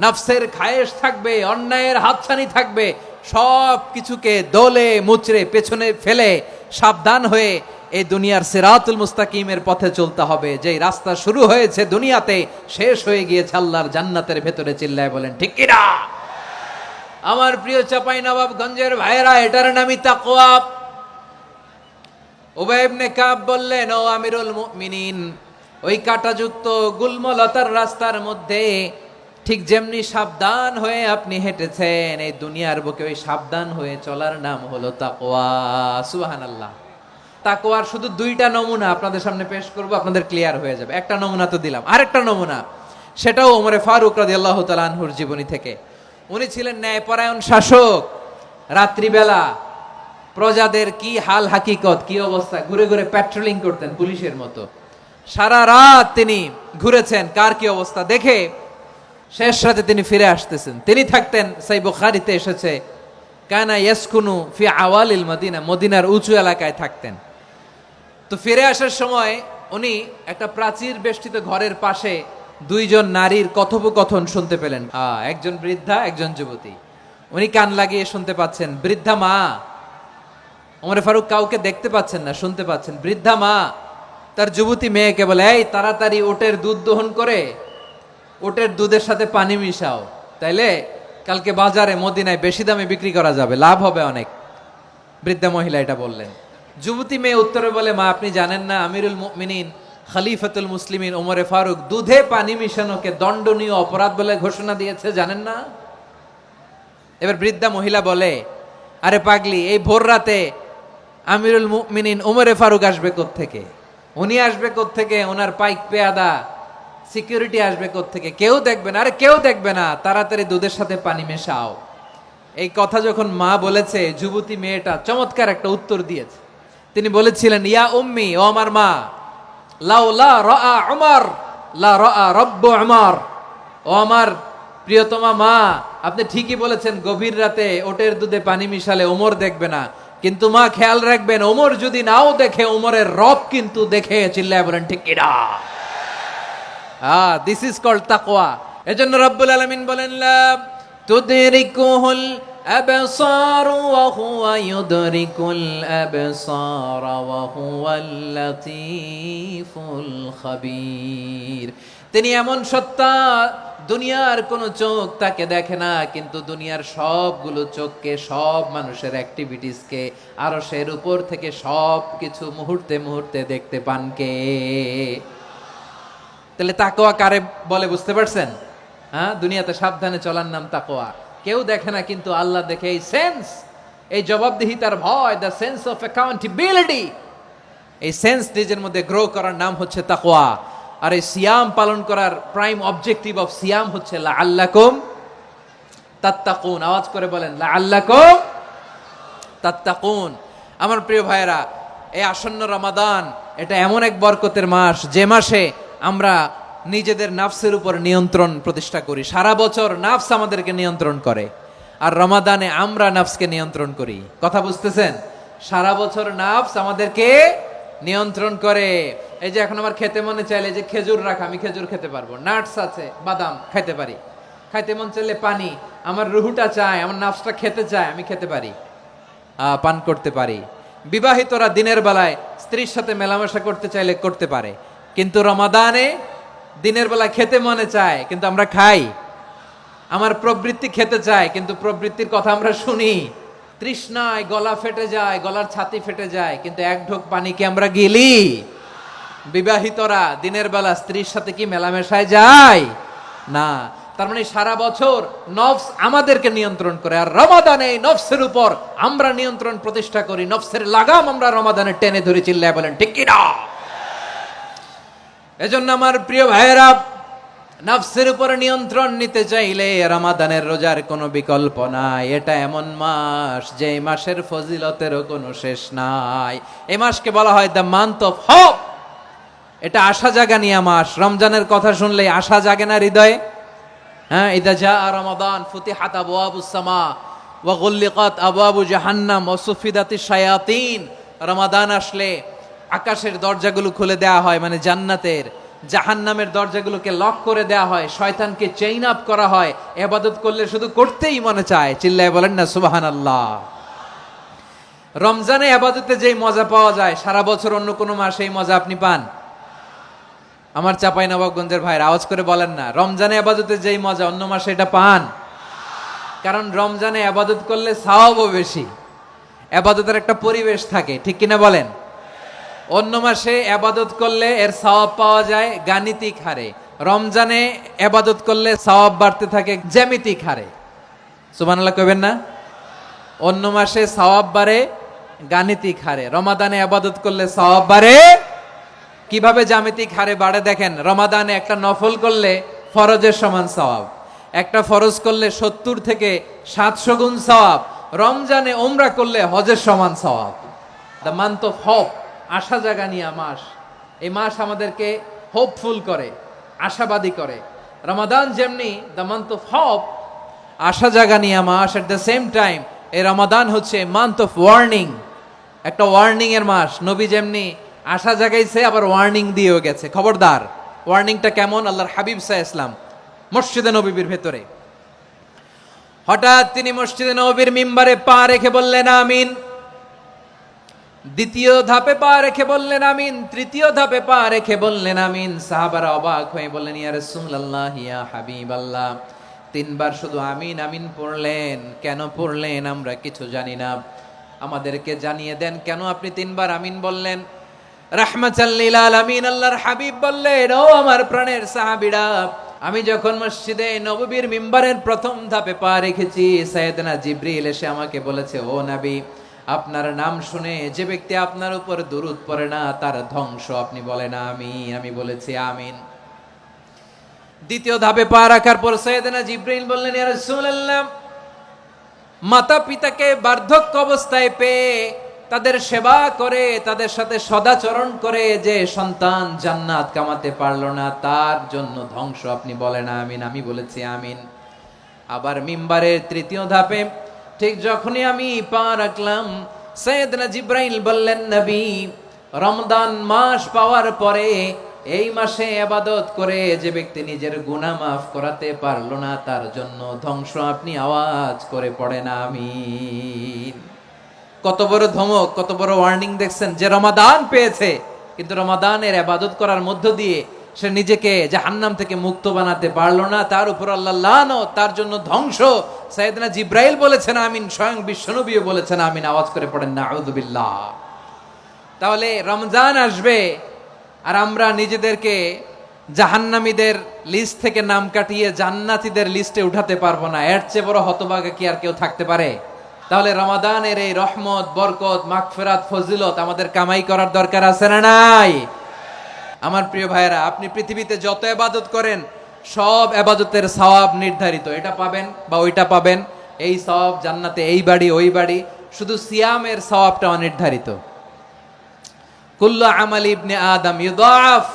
নফসের খায়েশ থাকবে, অন্যায়ের হাতছানি থাকবে। সব কিছুকে দলে মুচড়ে পেছনে ফেলে সাবধান হয়ে এই দুনিয়ার সিরাতুল মুস্তাকিমের পথে চলতে হবে। যেই রাস্তা শুরু হয়েছে দুনিয়াতে, শেষ হয়ে গিয়েছে আল্লাহর জান্নাতের ভেতরে। চিল্লায় বলেন ঠিক কিনা? আমার প্রিয় চাপাই নবাবগঞ্জের ভাইয়েরা, এটার নামই তাকওয়া। উবাই ইবনে কাব বললেন, ও আমিরুল মুমিনিন, ওই কাঁটাযুক্ত গুলমলতার রাস্তার মধ্যে ঠিক যেমনি সাবধান হয়ে আপনি হেঁটেছেন, এই দুনিয়ার বুকে ওই সাবধান হয়ে চলার নাম হলো তাকওয়া। সুবহানাল্লাহ। তাকওয়ার শুধু দুইটা নমুনা আপনাদের সামনে পেশ করব, আপনাদের ক্লিয়ার হয়ে যাবে। একটা নমুনা তো দিলাম, আরেকটা নমুনা, সেটাও ওমরে ফারুক রাদিয়াল্লাহু তাআলা আনহুর জীবনী থেকে। উনি ছিলেন ন্যায়পরায়ণ শাসক। রাত্রিবেলা প্রজাদের কি হাল হাকিকত, কি অবস্থা, ঘুরে ঘুরে প্যাট্রোলিং করতেন পুলিশের মতো। সারা রাত তিনি ঘুরেছেন কার কি অবস্থা দেখে, শেষ রাতে তিনি ফিরে আসতেছেন। তিনি থাকতেন, সহিহ বুখারীতে এসেছে, কানা ইয়াসকুনু ফি আওয়ালিল মদিনা, মদিনার উঁচু এলাকায় থাকতেন। তো ফিরে আসার সময় উনি একটা প্রাচীর বেষ্টিত ঘরের পাশে দুইজন নারীর কথোপকথন শুনতে পেলেন। একজন বৃদ্ধা, একজন যুবতী। উনি কান লাগিয়ে শুনতে পাচ্ছেন। বৃদ্ধা মা, ওমরে ফারুক কাউকে দেখতে পাচ্ছেন না, শুনতে পাচ্ছেন। বৃদ্ধা মা তার যুবতী মেয়েকে বলে, এই তাড়াতাড়ি ওটের দুধ দহন করে ওটের দুধের সাথে পানি মিশাও, তাইলে কালকে বাজারে মদিনায় বেশি দামে বিক্রি করা যাবে, লাভ হবে অনেক। বৃদ্ধা মহিলা এটা বললেন। যুবতী মেয়ে উত্তরে বলে, মা আপনি জানেন না আমিরুল মুমিনিন খলিফাতুল মুসলিমিন ওমরে ফারুক দুধে পানি মিশানোকে দণ্ডনীয় অপরাধ বলে ঘোষণা দিয়েছে, জানেন না? এবার বৃদ্ধা মহিলা বলে, আরে পাগলি, এই ভোর রাতে আমিরুল মুমিনিন ওমরে ফারুক আসবে কোত্থেকে? উনি আসবে কোত্থেকে? ওনার পাইক পেয়াদা সিকিউরিটি আসবে কোত্থেকে? কেউ দেখবে না। আরে কেউ দেখবে না, তাড়াতাড়ি দুধের সাথে পানি মেশাও। এই কথা যখন মা বলেছে, যুবতী মেয়েটা চমৎকার একটা উত্তর দিয়েছে। তিনি বলেছিলেন, ইয়া উম্মি, ও আমার মা, লাউলা রাআ উমর লা রাআ রব্বু উমর। ও আমার প্রিয়তমা মা, আপনি ঠিকই বলেছেন, গভীর রাতে ওটের দুধে পানি মিশালে ওমর দেখবে না, কিন্তু মা খেয়াল রাখবেন, ওমর যদি নাও দেখে, ওমরের রব কিন্তু দেখে। চিল্লায় বলেন ঠিক কিনা? দিস ইজ কল্ড তাকওয়া। এজন্য রব্বুল আলামিন বলেন, লা তুদরিকুহুল আবসার ওয়া হুয়া ইউদরিকুল আবসার ওয়া হুয়াল লাতীফুল খাবীর। তিনি এমন সত্তা, দুনিয়ার কোন চোখ তাকে দেখে না, কিন্তু দুনিয়ার সবগুলো চোখকে, সব মানুষের অ্যাক্টিভিটিসকে, আরশের উপর থেকে সব কিছু মুহূর্তে মুহূর্তে দেখতে পান কে? তাহলে তাকওয়া কারে বলে বুঝতে পারছেন? দুনিয়াতে সাবধানে চলার নাম তাকওয়া। কেউ দেখে না, কিন্তু আল্লাহ দেখে। এই সেন্স, এই জবাবদিহিতার ভয়, দ্য সেন্স অফ অ্যাকাউন্টেবিলিটি, এই সেন্স নিজের মধ্যে গ্রো করার নাম হচ্ছে তাকওয়া। আর এই সিয়াম পালন করার প্রাইম অবজেক্টিভ অফ সিয়াম হচ্ছে লাআল্লাকুম তাত্তাকুন। আওয়াজ করে বলেন, লাআল্লাকুম তাত্তাকুন। আমার প্রিয় ভাইয়েরা, এই আসন্ন রমাদান, এটা এমন এক বরকতের মাস, যে মাসে আমরা নিজেদের নাফসের উপর নিয়ন্ত্রণ প্রতিষ্ঠা করি। সারা বছর নাফস আমাদেরকে নিয়ন্ত্রণ করে, আর রমাদানে আমরা নাফসকে নিয়ন্ত্রণ করি। কথা বুঝতেছেন? সারা বছর নাফস আমাদেরকে নিয়ন্ত্রণ করে। এই যে এখন আমার খেতে মনে চাইলে যে খেজুর রাখা, আমি খেজুর খেতে পারবো, নাটস আছে, বাদাম খাইতে পারি। খাইতে মন চাইলে পানি, আমার রুহুটা চায়, আমার নাফসটা খেতে চায়, আমি খেতে পারি, পান করতে পারি। বিবাহিতরা দিনের বেলায় স্ত্রীর সাথে মেলামেশা করতে চাইলে করতে পারে, কিন্তু রমাদানে দিনের বেলায় খেতে মনে চায়, কিন্তু আমরা খাই। আমার প্রবৃত্তি খেতে চায়, কিন্তু প্রবৃত্তির কথা আমরা শুনি। তৃষ্ণায় গলা ফেটে যায়, গলার ছাতি ফেটে যায়, কিন্তু এক ঢোক পানি কি আমরা গিলি? বিবাহিতরা দিনের বেলা স্ত্রীর সাথে কি মেলামেশায় যায়? না। তার মানে সারা বছর নফস আমাদেরকে নিয়ন্ত্রণ করে, আর রমাদানে নফসের উপর আমরা নিয়ন্ত্রণ প্রতিষ্ঠা করি। নফসের লাগাম আমরা রমাদানে টেনে ধরে। চিল্লায় বলেন ঠিক কি না? এজন্য আমার প্রিয় ভাইয়েরা, নফসের উপর নিয়ন্ত্রণ নিতে চাইলে রমাদানের রোজার কোনো বিকল্প নাই। এটা এমন মাস, যে মাসের ফজিলতেরও কোনো শেষ নাই। এই মাসকে বলা হয় দ্য মান্থ অফ হোপ। এটা আশা জাগানিয়া মাস। রমজানের কথা শুনলে আশা জাগে না হৃদয়ে? ইদা জাআ রমাদান ফুতিহাত আবওয়াবুস সামা ওয়া গুল্লিকাত আবওয়াবু জাহান্নাম ওয়া সুফিদাতিশ শায়াতিন। রমাদান আসলে আকাশের দরজাগুলো খুলে দেয়া হয়, মানে জান্নাতের। জাহান্নামের দরজাগুলোকে লক করে দেয়া হয়, শয়তানকে চেইন আপ করা হয়। ইবাদত করলে শুধু করতেই মনে চায়। চিল্লায় বলেন না সুবহানাল্লাহ। রমজানে ইবাদতে যেই মজা পাওয়া যায়, সারা বছর অন্য কোনো মাসে এই মজা আপনি পান? আমার চাঁপাইনবাবগঞ্জের ভাইরা আওয়াজ করে বলেন না, রমজানে ইবাদতে যেই মজা অন্য মাসে এটা পান? কারণ রমজানে ইবাদত করলে সওয়াবও বেশি, ইবাদতের একটা পরিবেশ থাকে, ঠিক কিনা বলেন? অন্য মাসে ইবাদত করলে এর সওয়াব পাওয়া যায় গাণিতিক হারে, রমজানে ইবাদত করলে সওয়াব বাড়তে থাকে জ্যামিতিক হারে। সুবহানাল্লাহ কইবেন না? অন্য মাসে সওয়াব বাড়ে গাণিতিক হারে, রমাদানে ইবাদত করলে সওয়াব বাড়ে কিভাবে? জ্যামিতিক হারে বাড়ে। দেখেন, রমাদানে একটা নফল করলে ফরজের সমান সওয়াব, একটা ফরজ করলে 70 থেকে 700 গুণ সওয়াব। রমজানে ওমরা করলে হজের সমান সওয়াব। দ্য মান্থ অফ হোপ, আশা জাগানিয়া মাস। এই মাস আমাদেরকে হোপফুল করে, আশাবাদী করে। রমাদান যেমনি দ্য মান্থ অফ হোপ, আশা জাগানিয়া মাস, এট দ্য সেম টাইম এই রমাদান হচ্ছে মান্থ অফ ওয়ার্নিং, একটা ওয়ার্নিং এর মাস। নবী যেমনি আশা জাগাইছে, আবার ওয়ার্নিং দিয়েও গেছে, খবরদার। ওয়ার্নিংটা কেমন? আল্লাহর হাবিব সাল্লাল্লাহু আলাইহি ওয়াসাল্লাম মসজিদে নববীর ভেতরে, হঠাৎ তিনি মসজিদে নববীর মিম্বারে পা রেখে বললেন আমিন। দ্বিতীয় ধাপে পা রেখে বললেন আমিন, তৃতীয় ধাপে পা রেখে বললেন আমিন। সাহাবারা অবাক হয়ে বললেন, ইয়া রাসূলুল্লাহ, ইয়া হাবিবাল্লাহ, 3 বার শুধু আমিন আমিন পড়লেন, কেন পড়লেন আমরা কিছু জানি না, আমাদেরকে জানিয়ে দেন কেন আপনি 3 বার আমিন বললেন। রাহমাতাল লিল আলামিন আল্লাহর হাবিব বললেন, ও আমার প্রাণের সাহাবীরা, আমি যখন মসজিদে নববীর মিম্বারের প্রথম ধাপে পা রেখেছি, সাইয়েদনা জিবরিল এসে আমাকে বলেছে, ও নবী, আপনার নাম শুনে যে ব্যক্তি আপনার উপর দুরূদ পড়ে না তার ধ্বংস। আপনি বলেন আমি বলেছি আমিন। দ্বিতীয় ধাপে পা রাখার পর সাইয়েদনা জিবরিল বললেন, ইয়া রাসূলুল্লাহ, মাতা পিতাকে বার্ধক্য অবস্থায় পেয়ে তাদের সেবা করে, তাদের সাথে সদাচরণ করে যে সন্তান জান্নাত কামাতে পারলো না, তার জন্য ধ্বংস। আপনি বলেন আমিন। আমি বলেছি আমিন। আবার মিম্বারের তৃতীয় ধাপে ঠিক যখনই আমি পা রাখলাম, সাইয়েদনা জিব্রাইল বললেন, নবী, রমজান মাস পাওয়ার পরে এই মাসে ইবাদত করে যে ব্যক্তি নিজের গুনাহ মাফ করাতে পারলো না, তার জন্য ধ্বংস আপনি আওয়াজ করে পড়েন আমিন। কত বড় ধমক, কত বড় ওয়ার্নিং দেখছেন, যে রমাদান পেয়েছে কিন্তু রমাদানের ইবাদত করার মধ্য দিয়ে সে নিজেকে জাহান্নাম থেকে মুক্ত বানাতে পারলো না, তার উপর আল্লাহ লানত, তার জন্য ধ্বংস। সাইয়েদনা জিব্রাইল বলেছেন আমিন, স্বয়ং বিশ্বনবীও বলেছেন আমিন। আওয়াজ করে পড়েন নাউযুবিল্লাহ। তাহলে রমজান আসবে আর আমরা নিজেদেরকে জাহান্নামীদের লিস্ট থেকে নাম কাটিয়ে জান্নাতীদের লিস্টে উঠাতে পারবো না। এর চেয়ে বড় হতভাগা কি আর কেউ থাকতে পারে? তাহলে রমাদানের এই রহমত, বরকত, মাগফিরাত, ফজিলত আমাদের কামাই করার দরকার আছে না নাই? আমার প্রিয় ভাইরা, আপনি পৃথিবীতে যত ইবাদত করেন সব ইবাদতের সওয়াব নির্ধারিত। এটা পাবেন বা ওইটা পাবেন, এই সওয়াব জান্নাতে, এই বাড়ি ওই বাড়ি। শুধু সিয়ামের সওয়াবটা অনির্ধারিত। কুল্লু আমাল ইবনে আদম ইউদাফ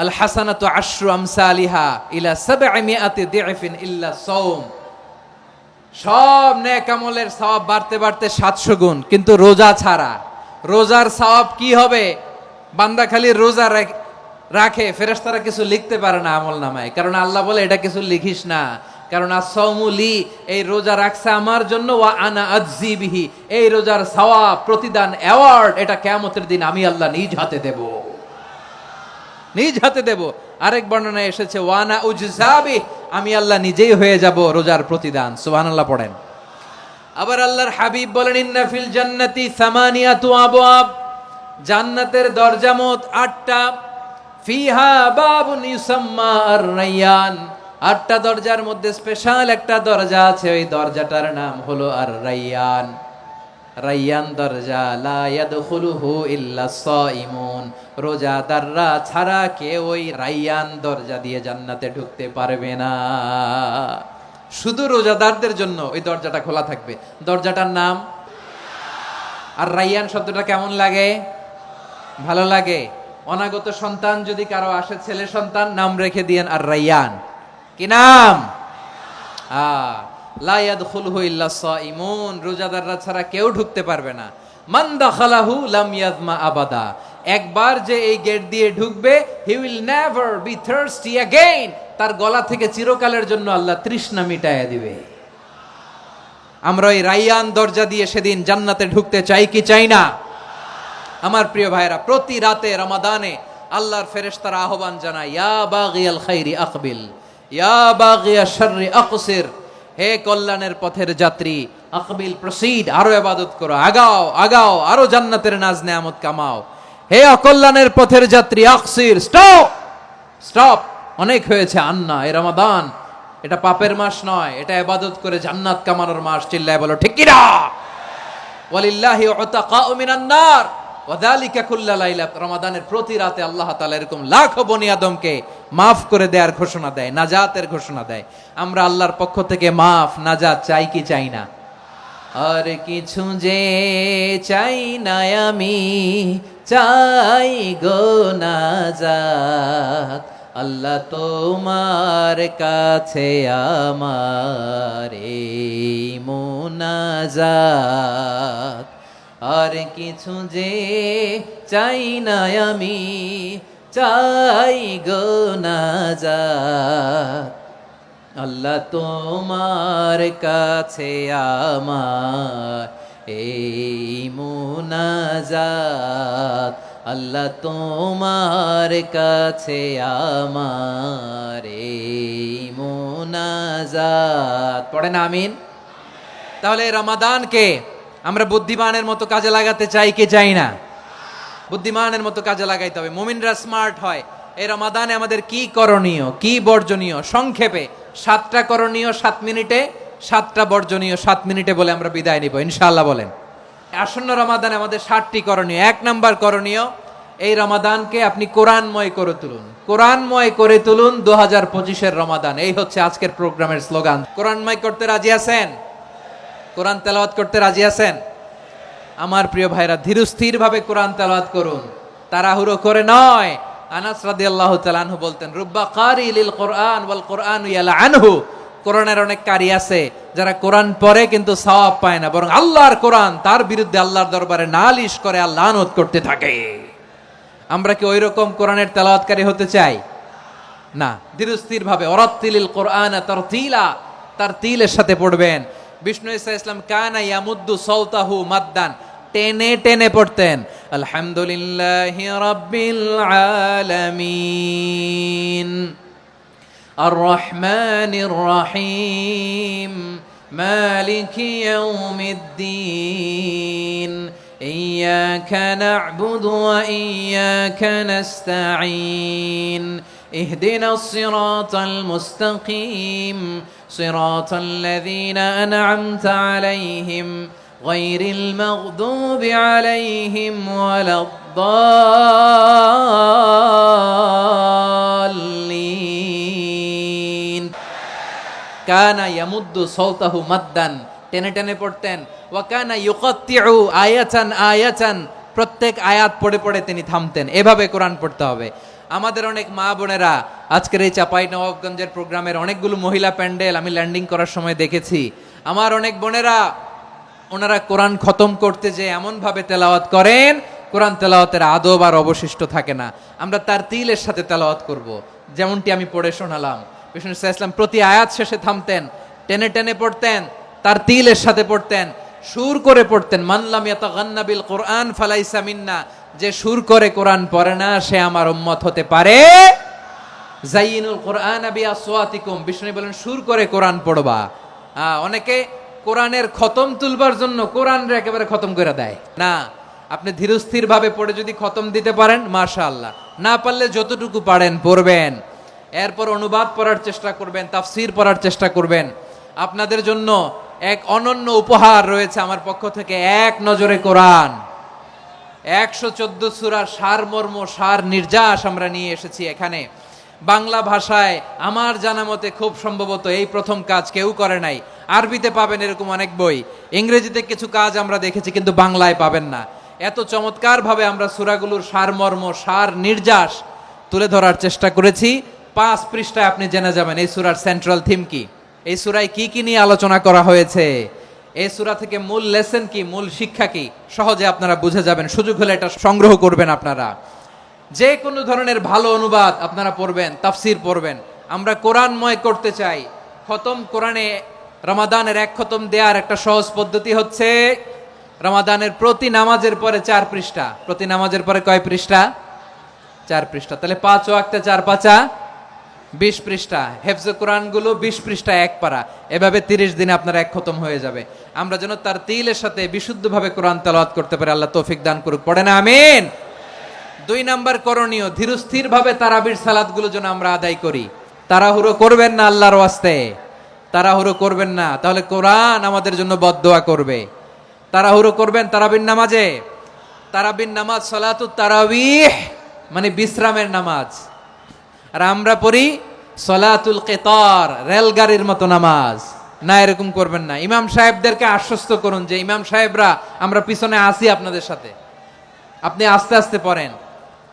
আল হাসানাতু আশরু আমসালিহা ইলা 700 দিফিন ইল্লা সাওম। সব নেক আমলের সওয়াব বাড়তে বাড়তে 700 গুণ, কিন্তু রোজা ছাড়া। রোজার সওয়াব কি হবে? বান্দা খালি রোজা রাখে, ফেরেশতারা কিছু লিখতে পারে না আমল নামায়, কারণ আল্লাহ বলে এটা কিছু লিখিস না, কারণ as-সাওমু লি, এই রোজা রাখছে আমার জন্য, ওয়া আনা আজজি বিহি, এই রোজার সওয়াব, প্রতিদান, অ্যাওয়ার্ড এটা কিয়ামতের দিন আমি আল্লাহ নিজ হাতে দেব, নিজ হাতে দেব। আরেক বর্ণনায় এসেছে ওয়া আনা উজজা বিহি, আমি আল্লাহ নিজেই হয়ে যাব রোজার প্রতিদান। সুবহানাল্লাহ পড়েন। আবার আল্লাহর হাবিব বলেন, ইন্না ফিল জান্নাতি সামানিয়াতু আবওয়াব, জান্নাতের দরজা মোট 8টা। ফিহা বাবুন ইউসাম্মা আর-রায়্যান, 8টা দরজার মধ্যে স্পেশাল একটা দরজা আছে, ওই দরজাটার নাম হলো আর-রায়্যান। রায়্যান দরজা, লা ইয়াদখুলুহু ইল্লা সাইমুন, রোজাদাররা ছাড়া কেউ ওই রায়্যান দরজা দিয়ে জান্নাতে ঢুকতে পারবে না। শুধু রোজাদারদের জন্য ওই দরজাটা খোলা থাকবে। দরজাটার নাম আর রায়্যান। শব্দটা কেমন লাগে? ভালো লাগে। অনাগত সন্তান যদি কারো আসে, ছেলে সন্তান, নাম রেখে দিয়েন আর রায়্যান। কি নাম? লা ইয়াদখুলুহু ইল্লা সাইমুন, রোজাদাররা ছাড়া কেউ ঢুকতে পারবে না। মান দাখালাহু লাম ইয়াজমা আবাদা, একবার যে এই গেট দিয়ে ঢুকবে, he will never be thirsty again, তার গলা থেকে চিরকালের জন্য আল্লাহ তৃষ্ণা মিটাইয়া দিবে। আমরা ওই রায়্যান দরজা দিয়ে সেদিন জান্নাতে ঢুকতে চাই কি চাই না? আমার প্রিয় ভাইরা, প্রতি রাতে রমাদানে আল্লাহর ফেরেশতারা আহ্বান জানায়, ইয়া বাগিয়াল খাইরি আকবিল, ইয়া বাগিয়াশ শাররি আকসির, হে কল্যাণের পথের যাত্রী, আকবিল, প্রসিড, আরো ইবাদত করো, আগাও আগাও, আরো জান্নাতের নাজ নেয়ামত কামাও। হে অকল্যাণের পথের যাত্রী, আকসির, স্টপ স্টপ, অনেক হয়েছে। আন্না, এই রমাদান এটা পাপের মাস নয়, এটা ইবাদত করে জান্নাত কামানোর মাস। চিল্লায় বলো ঠিক কি না? ওয়ালিল্লাহি উতাকাউ মিনান নার ওয়াযালিকা কুল্লা লাইলা, রমাদানের প্রতি রাতে আল্লাহ তাআলা এরকম লাখো বনি আদমকে মাফ করে দেওয়ার ঘোষণা দেয়, নাজাতের ঘোষণা দেয়। আমরা আল্লাহর পক্ষ থেকে মাফ, নাজাত চাই কি চাই না? আর কিছু যে চাই না আমি, চাই গো নাজাত, আল্লাহ তোমার কাছে আমার এই মুনাজাত। আর কিছু যে চাই না আমি, চাই গো নাজাত, আল্লাহ তোমার কাছে আমার এই মুনাজাত, আল্লাহ তোমার কাছে আমার এই মুনাজাত। পড়েন আমিন। তাহলে রমাদানকে আমরা বুদ্ধিমানের মতো কাজে লাগাতে চাই কি চাই না? বুদ্ধিমানের মতো কাজে লাগাইতে হবে। মুমিনরা স্মার্ট হয়। এই রমাদানে আমাদের কি করণীয়, কি বর্জনীয়? সংক্ষেপে 7টা করণীয় 7 মিনিটে, 7টা বর্জনীয় 7 মিনিটে বলে আমরা বিদায় নিব ইনশাআল্লাহ। বলেন, আসন্ন রমাদানে আমাদের 7টি করণীয়। 1 নাম্বার করণীয়, এই রমাদানকে আপনি কোরআনময় করে তুলুন। কোরআনময় করে তুলুন 2025-এর রমাদান। এই হচ্ছে আজকের প্রোগ্রামের স্লোগান। কোরআনময় করতে রাজি আছেন? কোরআন তেলাওয়াত করতে রাজি আছেন? আমার প্রিয় ভাইরা, ধীরস্থির ভাবে কোরআন তেলাওয়াত করুন, তাড়াহুড়ো করে নয়। আনাস রাদিয়াল্লাহু তাআলা আনহু বলতেন, রুব্বা কারি লিল কোরআন ওয়াল কোরআনু ইয়ালআনহু, কোরআনের অনেক কারি আছে যারা কোরআন পড়ে কিন্তু সওয়াব পায় না, বরং আল্লাহর কোরআন তার বিরুদ্ধে আল্লাহর দরবারে নালিশ করে আর লানত করতে থাকে। আমরা কি ওইরকম কোরআনের তেলাওয়াতকারী হতে চাই? না। ধীরস্থির ভাবে ওরাত্তিলিল কোরআন তারতিলা, তারতিলের সাথে পড়বেন। বিষ্ণু ঈসা ইসলাম কানা ইয়ামুদ্দু সাওতাহু মাদ্দান, টেনে টেনে পড়তেন। আলহামদুলিল্লাহি রাব্বিল আলামিন আর রহমানির রহিম মালিকি ইয়াউমিদ্দিন ইয়্যাকা না'বুদু ওয়া ইয়্যাকা নাস্তাঈন اهدنا الصراط المستقيم صراط الذين أنعمت عليهم غير المغضوب عليهم ولا الضالين كان يمد صوته مدا টেনে টেনে পড়তেন। ওয়া কানা ইউকাত্তিউ আয়াতান আয়াতান, প্রত্যেক আয়াত পড়ে পড়ে তিনি থামতেন। এভাবে কোরআন পড়তে হবে। আমাদের অনেক মা বোনেরা আজকের এই চাঁপাইনবাবগঞ্জের প্রোগ্রামের অনেকগুলো মহিলা প্যান্ডেল আমি ল্যান্ডিং করার সময় দেখেছি। আমার অনেক বোনেরা ওনারা কোরআন খতম করতে যে এমনভাবে তেলাওয়াত করেন, কোরআন তেলাওয়াতের আদব আর অবশিষ্ট থাকে না। আমরা তারতিলের সাথে তেলাওয়াত করব, যেমনটি আমি পড়ে শোনালাম। বিষ্ণু সাল্লাল্লাহু আলাইহি ওয়াসাল্লাম প্রতি আয়াত শেষে থামতেন, টেনে টেনে পড়তেন, তারতিলের সাথে পড়তেন, সুর করে পড়তেন। মান লাম ইয়াতাগান্না বিল কোরআন ফালাইসা মিন্না, যে সুর করে কোরআন পড়ে না সে আমার উম্মত হতে পারে। জাইনুল কোরআন বিআসওয়াতিকুম, বিষ্ণু বলেন সুর করে কোরআন পড়বা। অনেকে কোরআনের খতম তুলবার জন্য কোরআনরে একেবারে খতম করে দেয় না। আপনি ধীরস্থির ভাবে পড়ে যদি খতম দিতে পারেন মাশাআল্লাহ, না পারলে যতটুকু পারেন পড়বেন। এরপর অনুবাদ পড়ার চেষ্টা করবেন, তাফসীর পড়ার চেষ্টা করবেন। আপনাদের জন্য এক অনন্য উপহার রয়েছে আমার পক্ষ থেকে, এক নজরে কোরআন 114 সূরার সারমর্ম, সার নির্যাস আমরা নিয়ে এসেছি এখানে। বাংলা ভাষায় আমার জানা মতে খুব সম্ভবত এই প্রথম কাজ কেউ করে নাই। আরবিতে পাবেন এরকম অনেক বই, ইংরেজিতে কিছু কাজ আমরা দেখেছি, কিন্তু বাংলায় পাবেন না। এত চমৎকার ভাবে আমরা সূরাগুলোর সারমর্ম, সার নির্যাস তুলে ধরার চেষ্টা করেছি। 5 পৃষ্ঠায় আপনি জেনে যাবেন এই সূরার সেন্ট্রাল থিম কি, এই সূরায় কি কি নিয়ে আলোচনা করা হয়েছে, এই সূরা থেকে মূল লেসন কি, মূল শিক্ষা কি, সহজে আপনারা বুঝে যাবেন। সুযোগ হলে এটা সংগ্রহ করবেন আপনারা। যে কোনো ধরনের ভালো অনুবাদ আপনারা পড়বেন, তাফসীর পড়বেন। আমরা কোরআনময় করতে চাই। খতম কোরআনে রমাদানের 1 খতম দেওয়ার একটা সহজ পদ্ধতি হচ্ছে রমাদানের প্রতি নামাজের পরে 4 পৃষ্ঠা। প্রতি নামাজের পরে কয় পৃষ্ঠা? 4 পৃষ্ঠা। তাহলে 5 ওয়াক্তে 4 পাঁচা 20 পৃষ্ঠা। হেফজে কোরআনগুলো 20 পৃষ্ঠা এক পারা। এভাবে 30 দিনে আপনার 1 খতম হয়ে যাবে। আমরা যেন তারতিলের সাথে বিশুদ্ধভাবে কোরআন তেলাওয়াত করতে পারি, আল্লাহ তৌফিক দান করুক। পড়েন আমিন। 2 নাম্বার করণীয়, ধীরস্থির ভাবে তারাবির সালাতগুলো যেন আমরা আদায় করি। তাড়াহুড়ো করবেন না আল্লাহর ওয়াস্তে, তাড়াহুড়ো করবেন না, তাহলে কোরআন আমাদের জন্য বদদোয়া করবে। তাড়াহুড়ো করবেন তারাবির নামাজে। তারাবির নামাজ সালাতুত তারাবিহ মানে বিশ্রামের নামাজ। আর আমরা পড়ি সলাতুল কিতার, রেলগাড়ির মতো নামাজ। না, এরকম করবেন না। ইমাম সাহেবদেরকে আশ্বস্ত করুন যে ইমাম সাহেবরা আমরা পিছনে আসি আপনাদের সাথে, আপনি আস্তে আস্তে পড়েন,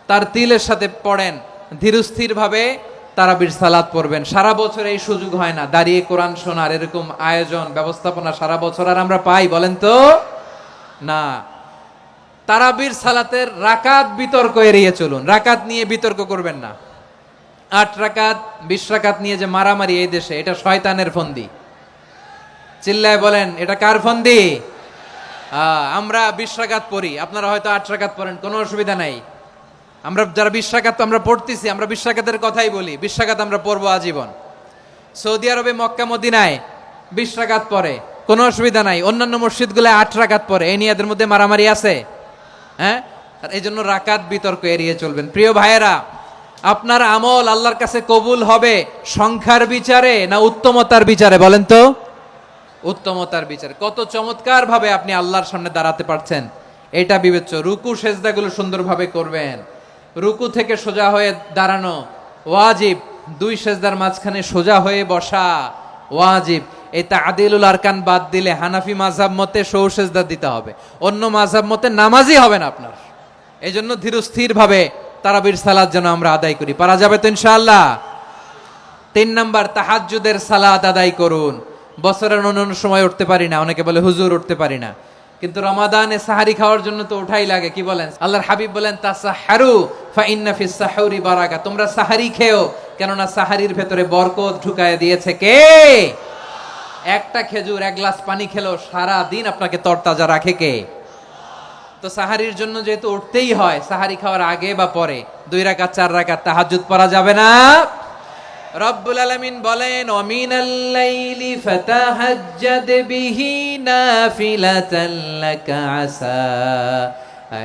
তারতিলের সাথে পড়েন, ধীরস্থির ভাবে তারাবির সালাত পড়বেন। সারা বছর এই সুযোগ হয় না দাঁড়িয়ে কোরআন শোনার, এরকম আয়োজন ব্যবস্থাপনা সারা বছর আর আমরা পাই বলেন তো না। তারাবির সালাতের রাকাত বিতর্ক এড়িয়ে চলুন। রাকাত নিয়ে বিতর্ক করবেন না। 8 রাকাত 20 রাকাত নিয়ে যে মারামারি এই দেশে, এটা শয়তানের ফন্দি। চিল্লায় বলেন এটা কার ফন্দি? আমরা 20 রাকাত পড়ি, আপনারা হয়তো 8 রাকাত পড়েন, কোনো অসুবিধা নাই। আমরা যারা 20 রাকাত আমরা পড়তেছি, আমরা 20 রাকাতের কথাই বলি। 20 রাকাত আমরা পড়বো আজীবন। সৌদি আরবে মক্কা মদিনায় 20 রাকাত পড়ে, কোনো অসুবিধা নাই। অন্যান্য মসজিদগুলো 8 রাকাত পড়ে, এই নিয়ে এদের মধ্যে মারামারি আছে? হ্যাঁ, আর এই জন্য রাকাত বিতর্ক এড়িয়ে চলবেন। প্রিয় ভাইয়েরা, আপনার আমল আল্লাহর কাছে কবুল হবে সংখ্যার বিচারে না উত্তমতার বিচারে? বলেন তো। উত্তমতার বিচারে। কত চমৎকার ভাবে আপনি আল্লাহর সামনে দাঁড়াতে পারছেন এটা বিবেচ্য। রুকু সেজদাগুলো সুন্দরভাবে করবেন। রুকু থেকে সোজা হয়ে দাঁড়ানো ওয়াজিব, 2 সেজদার মাঝখানে সোজা হয়ে বসা ওয়াজিব। এই তা'দিলুল আরকান বাদ দিলে হানাফি মাযহাব মতে সৌ সেজদা দিতে হবে, অন্য মাযহাব মতে নামাজই হবে না আপনার। এই জন্য ধীরস্থির ভাবে তারাবির সালাত যেন আমরা আদায় করি। পারা যাবে তো ইনশাআল্লাহ? তিন নাম্বার, তাহাজ্জুদের সালাত আদায় করুন। বছরের অন্যান্য সময় উঠতে পারি না, অনেকে বলে হুজুর উঠতে পারি না, কিন্তু রমাদানে সাহারি খাওয়ার জন্য তো উঠাই লাগে। কি বলেন? আল্লাহর হাবিব বলেন তাসাহারু ফা ইন্না ফিস সাহুরি বারাকা, তোমরা সাহারি খেও, কেননা সাহারির ভেতরে বরকত ঢুকায় দিয়েছে কে? একটা খেজুর, এক গ্লাস পানি খেলেও সারা দিন আপনাকে তরতাজা রাখে কে? তো সাহারির জন্য যেহেতু উঠতেই হয়, সাহারি খাওয়ার আগে বা পরে 2 রাকাত 4 রাকাত তাহাজ্জুদ পড়া যাবে না? রব্বুল আলামিন বলেন ওয়ামিনাল লাইলি ফাতাহাজ্জাদ বিহি নাফিলাতান লাকা আসা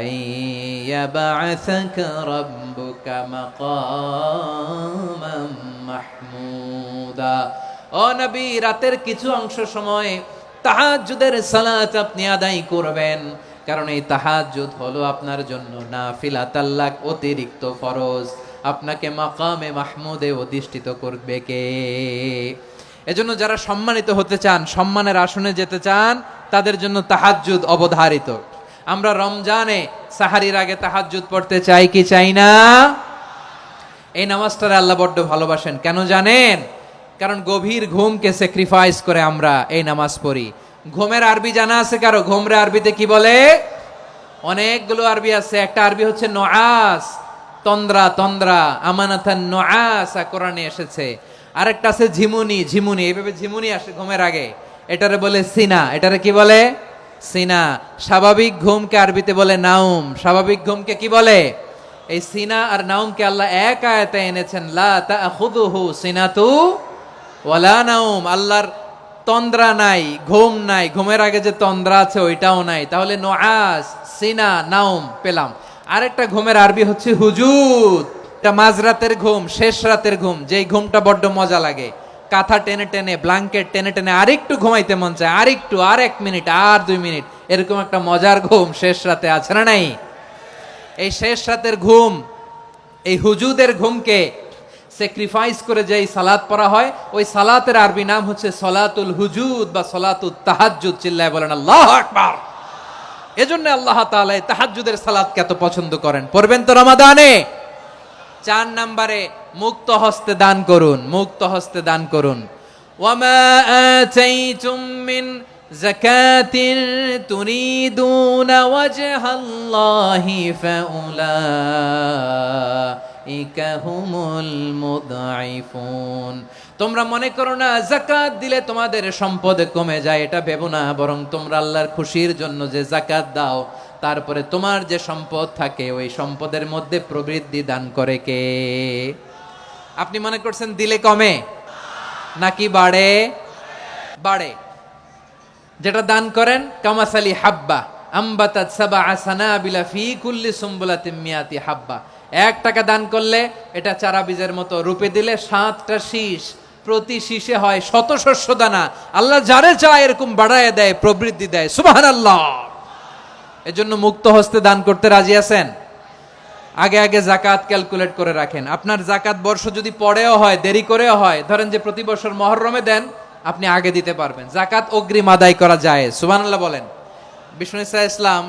আইয়াবআসাকা রাব্বুকা মাকামান মাহমুদা। ও নবী, রাতের কিছু অংশ সময় তাহাজ্জুদের সালাত আপনি আদায় করবেন, কারণ এই তাহাজ্জুদ হলো আপনার জন্য নাফিলাতাল লাক, অতিরিক্ত ফরজ। আপনাকে মাকামে মাহমুদে অধিষ্ঠিত করবে কে? এজন্য যারা সম্মানিত হতে চান, সম্মানের আসনে যেতে চান, তাদের জন্য তাহাজ্জুদ অবধারিত। আমরা রমজানে সাহারির আগে তাহাজ্জুদ পড়তে চাই কি চাই না? এই নামাজটারে আল্লাহ বড্ড ভালোবাসেন। কেন জানেন? কারণ গভীর ঘুমকে স্যাক্রিফাইস করে আমরা এই নামাজ পড়ি। ঘুমের আরবি জানা আছে কারো? ঘুমরে আরবিতে কি বলে? অনেকগুলো আরবি আছে। একটা আরবি হচ্ছে নুআস, তন্দ্রা, তন্দ্রা, আমানাতান নুআসা কোরআনে এসেছে। আরেকটা আছে ঝিমুনি, ঝিমুনি, এইভাবে ঝিমুনি আসে ঘুমের আগে, এটারে বলে সিনা। এটারে কি বলে? সিনা। স্বাভাবিক ঘুমকে আরবিতে বলে নাউম। স্বাভাবিক ঘুমকে কি বলে? এই সিনা আর নাউমকে আল্লাহ এক আয়াতে এনেছেন, লা তাখুযুহু সিনাতু ওয়ালা নাউম। আল্লাহর তন্দ্রা নাই, ঘুম নাই, ঘুমের আগে যে তন্দ্রা আছে ওইটাও নাই। তাহলে নুআস, সিনা, নাউম পেলাম। আরেকটা ঘুমের আরবি হচ্ছে হুজুদ। এটা মাঝরাতের ঘুম, শেষ রাতের ঘুম, যেই ঘুমটা বড্ড মজা লাগে। কাঁথা টেনে টেনে, ব্ল্যাঙ্কেট টেনে টেনে আরেকটু ঘুমাইতে মন চায়, আরেকটু, আর 1 মিনিট, আর 2 মিনিট, এরকম একটা মজার ঘুম শেষ রাতে আছে না নাই? এই শেষ রাতের ঘুম, এই হুজুদের ঘুমকে স্যাক্রিফাইস করে যেই সালাত পড়া হয়, ওই সালাতের আরবি নাম হচ্ছে সলাতুল হুজুদ বা সলাতুত তাহাজ্জুদ। চিল্লায় বলেন আল্লাহু আকবার। এজন্য আল্লাহ তাআলা এই তাহাজ্জুদের সালাতকে এত পছন্দ করেন। পড়বেন তো রমাদানে। 4 নম্বরে, মুক্ত হস্তে দান করুন। মুক্ত হস্তে দান করুন। ওয়ামা আতাইতুম মিন যাকাতিন তুরিদুনা ওয়াজহাল্লাহি ফাউলাইকা হুমুল মুদঈফুন। তোমরা মনে করো না যাকাত দিলে তোমাদের সম্পদ কমে যায়, এটা ভেবো না। বরং তোমরা আল্লাহর খুশির জন্য যে যাকাত দাও, তারপরে তোমার যে সম্পদ থাকে ওই সম্পদের মধ্যে প্রবৃদ্ধি দান করে কে? আপনি মনে করছেন দিলে কমে নাকি বাড়ে? বাড়ে। যেটা দান করেন, কামাসালি হাব্বা আম্বাতাত সাবআ সানাবিলা ফি কুল্লি সুমবুলাতিন মিয়াতি হাব্বা। 1 টাকা দান করলে এটা চারা বীজের মতো, রূপে দিলে 7টা শীষ, প্রতি শীষে হয় 100 শস্য দানা। আল্লাহ যারে চায় এরকম বাড়ায় দেয়, প্রবৃদ্ধি দেয়। সুবহানাল্লাহ। এজন্য মুক্ত হস্তে দান করতে রাজি আছেন? আগে আগে যাকাত ক্যালকুলেট করে রাখেন। আপনার যাকাত বর্ষ যদি পরেও হয়, দেরি করেও হয়, ধরেন যে প্রতি বছর মুহররমে দেন, আপনি আগে দিতে পারবেন। যাকাত অগ্রিম আদায় করা যায়। সুবহানাল্লাহ বলেন। বিষ্ণু ইসা ইসলাম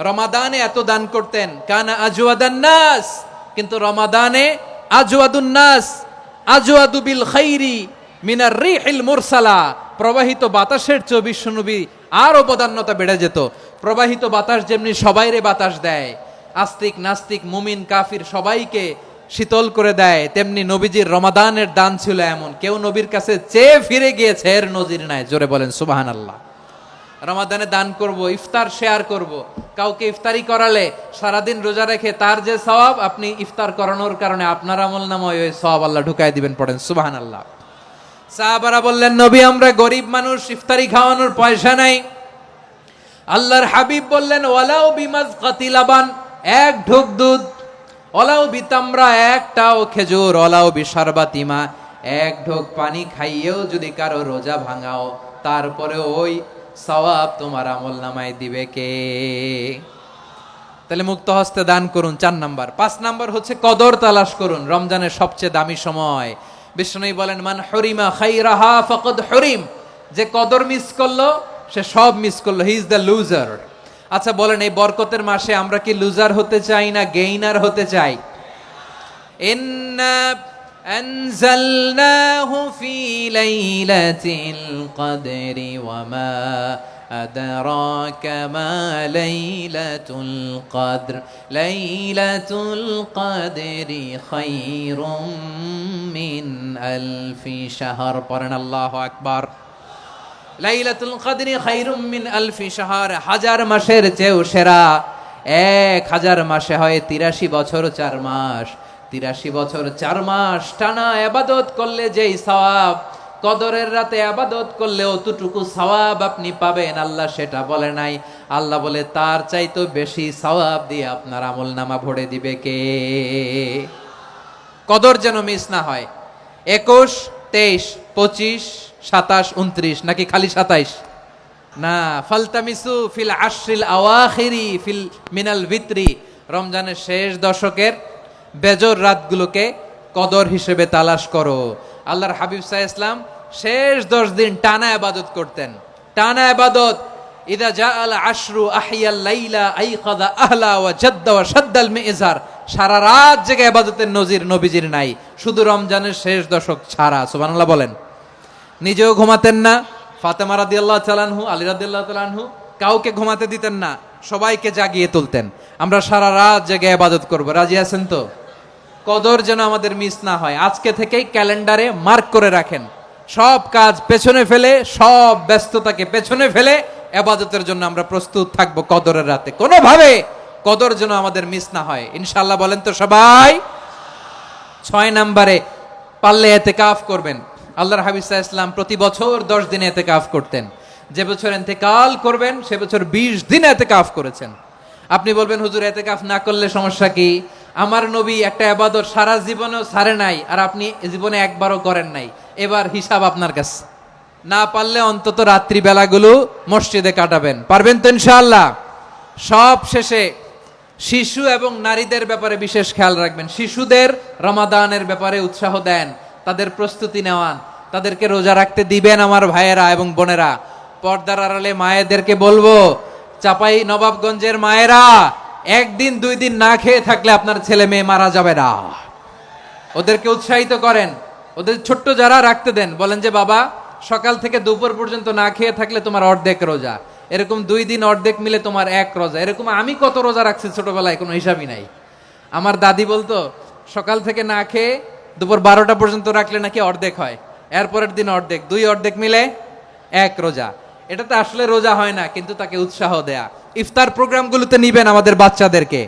রমাদানে এত দান করতেন, কানা আজওয়াদান নাস, কিন্তু রমাদানে আজওয়াদুন নাস আজওয়াদু বিল খাইরি মিনার রিহিল মুরসালা। প্রবাহিত বাতাসের চেয়ে বিশ্বনবী আরো বদান্যতা বেড়ে যেত। প্রবাহিত বাতাস যেমনি সবাইরে বাতাস দেয়, আস্তিক নাস্তিক মুমিন কাফির সবাইকে শীতল করে দেয়, তেমনি নবীজির রমাদানের দান ছিল এমন, কেউ নবীর কাছে চেয়ে ফিরে গিয়েছে এর নজির নাই। জোরে বলেন সুবহানাল্লাহ। রমাদানে দান করব, ইফতার শেয়ার করব। কাউকে ইফতারি করালে সারাদিন রোজা রেখে তার যে সওয়াব, আপনি ইফতার করানোর কারণে আপনার আমলনামায় ওই সওয়াব আল্লাহ ঢুকাই দিবেন। পড়েন সুবহানাল্লাহ। সাহাবারা বললেন, নবী আমরা গরিব মানুষ, ইফতারি খাওয়ানোর পয়সা নাই। আল্লাহর হাবিব বললেন, ওয়ালাউ বিমাজকাতি লাবান, 1 ঢোক দুধ, ওয়ালাউ বিতামরা, 1টাও খেজুর, ওয়ালাউ বিশারবাতিমা, 1 ঢোক পানি খাইয়েও যদি কারো রোজা ভাঙাও, তারপরে ওই সওয়াব তোমার আমলনামায় দিবে কে? তাহলে মুক্ত হস্তে দান করুন, 4 নাম্বার। 5 নাম্বার হচ্ছে কদর তালাশ করুন। রমজানের সবচেয়ে দামি সময়। বিষ্ণু বলেন, মান হরিমা খাইরাহা ফাকাদ হরিম, যে কদর মিস করলো সে সব মিস করলো, হি ইজ দ্য লুজার। আচ্ছা বলেন, এই বরকতের মাসে আমরা কি লুজার হতে চাই না গেইনার হতে চাই? ইন্না আনজালনাহু ফি লাইলাতিল কদরি ওয়া মা আদরাকা মা লাইলাতুল কদর লাইলাতুল কদরি খায়রুম মিন আলফি শাহর। পড়েন আল্লাহু আকবার। লাইলাতুল কদরি খায়রুম মিন আলফি শাহর, হাজার মাসের চেয়েও সেরা। 1000 মাসে হয় 83 বছর 4 মাস। 83 বছর 4 মাস টানা ইবাদত করলে যেই সওয়াব, কদরের রাতে ইবাদত করলে অতটুকু সওয়াব আপনি পাবেন, আল্লাহ সেটা বলে নাই। আল্লাহ বলে তার চাইতো বেশি সওয়াব দিয়ে আপনার আমলনামা ভরে দিবে কে? কদর যেন মিস না হয়। 21, 23, 25, 27, 29 নাকি খালি 27? না, ফালতামিসু ফিল আশরিল আওয়াখিরি ফিল মিনাল ভিতরি, রমজানের শেষ দশকের বেজর রাতগুলোকে কদর হিসেবে তালাশ করো। আল্লাহর হাবিব সাল্লাল্লাহু আলাইহি ওয়াসাল্লাম শেষ 10 দিন টানা ইবাদত করতেন, টানা ইবাদত। ইদা জাআল আশরু আহিয়াল লাইলা আইকাযা আহলা ওয়া জাদ্দা ওয়া শাদ্দাল মিজার, সারা রাত জেগে ইবাদতের নজির নবীজির নাই, শুধু রমজানের শেষ দশক ছাড়া। সুবহানাল্লাহ বলেন। নিজেও ঘুমাতেন না, ফাতেমা রাদিয়াল্লাহু তাআলা আনহু, আলী রাদিয়াল্লাহু তাআলা আনহু কাউকে ঘুমাতে দিতেন না, সবাইকে জাগিয়ে তুলতেন। আমরা সারা রাত জেগে ইবাদত করব, রাজি আছেন তো? কদর যেন আমাদের মিস না হয়। আজকে থেকেই ক্যালেন্ডারে মার্ক করে রাখেন, সব কাজ পেছনে ফেলে, সব ব্যস্ততাকে পেছনে ফেলে ইবাদতের জন্য আমরা প্রস্তুত থাকবো কদরের রাতে। কোনোভাবে কদর যেন আমাদের মিস না হয়, ইনশাআল্লাহ। বলেন তো সবাই। 6 নম্বরে পারলে ইতিকাফ করবেন। আল্লাহর হাবিব সাল্লাল্লাহু আলাইহি ওয়াসাল্লাম প্রতি বছর 10 দিন ইতিকাফ করতেন। যে বছর ইন্তেকাল করবেন সে বছর 20 দিন ইতিকাফ করেছেন। আপনি বলবেন হুজুর ইতিকাফ না করলে সমস্যা কি? আমার নবী একটা ইবাদত সারা জীবনেও ছাড়ে নাই, আর আপনি জীবনে একবারও করেন নাই। এবার হিসাব আপনার কাছে। না পারলে অন্তত রাত্রি বেলাগুলো মসজিদে কাটাবেন, পারবেন তো ইনশাআল্লাহ? সব শেষে শিশু এবং নারীদের ব্যাপারে বিশেষ খেয়াল রাখবেন। শিশুদের রমাদানের ব্যাপারে উৎসাহ দেন, তাদের প্রস্তুতি নেওয়ান, তাদেরকে রোজা রাখতে দিবেন। আমার ভাইয়েরা এবং বোনেরা, পর্দার আড়ালে মায়েদেরকে বলবো, চাপাই নবাবগঞ্জের মায়েরা, 1 দিন 2 দিন না খেয়ে থাকলে আপনার ছেলে মেয়ে মারা যাবে না। ওদেরকে উৎসাহিত করেন, ওদের ছোট্ট যারা রাখতে দেন, বলেন যে বাবা সকাল থেকে দুপুর পর্যন্ত না খেয়ে থাকলে তোমার অর্ধেক রোজা, এরকম 2 দিন অর্ধেক মিলে তোমার 1 রোজা। এরকম আমি কত রোজা রাখছি ছোটবেলায়, কোনো হিসাবই নাই। আমার দাদি বলতো সকাল থেকে না খেয়ে দুপুর 12টা পর্যন্ত রাখলে নাকি অর্ধেক হয়, এরপরের দিন অর্ধেক, 2 অর্ধেক মিলে 1 রোজা। এটা তো আসলে রোজা হয় না, কিন্তু তাকে উৎসাহ দেয়া। ইফতার প্রোগ্রামগুলোতে নিবেন আমাদের বাচ্চাদেরকে,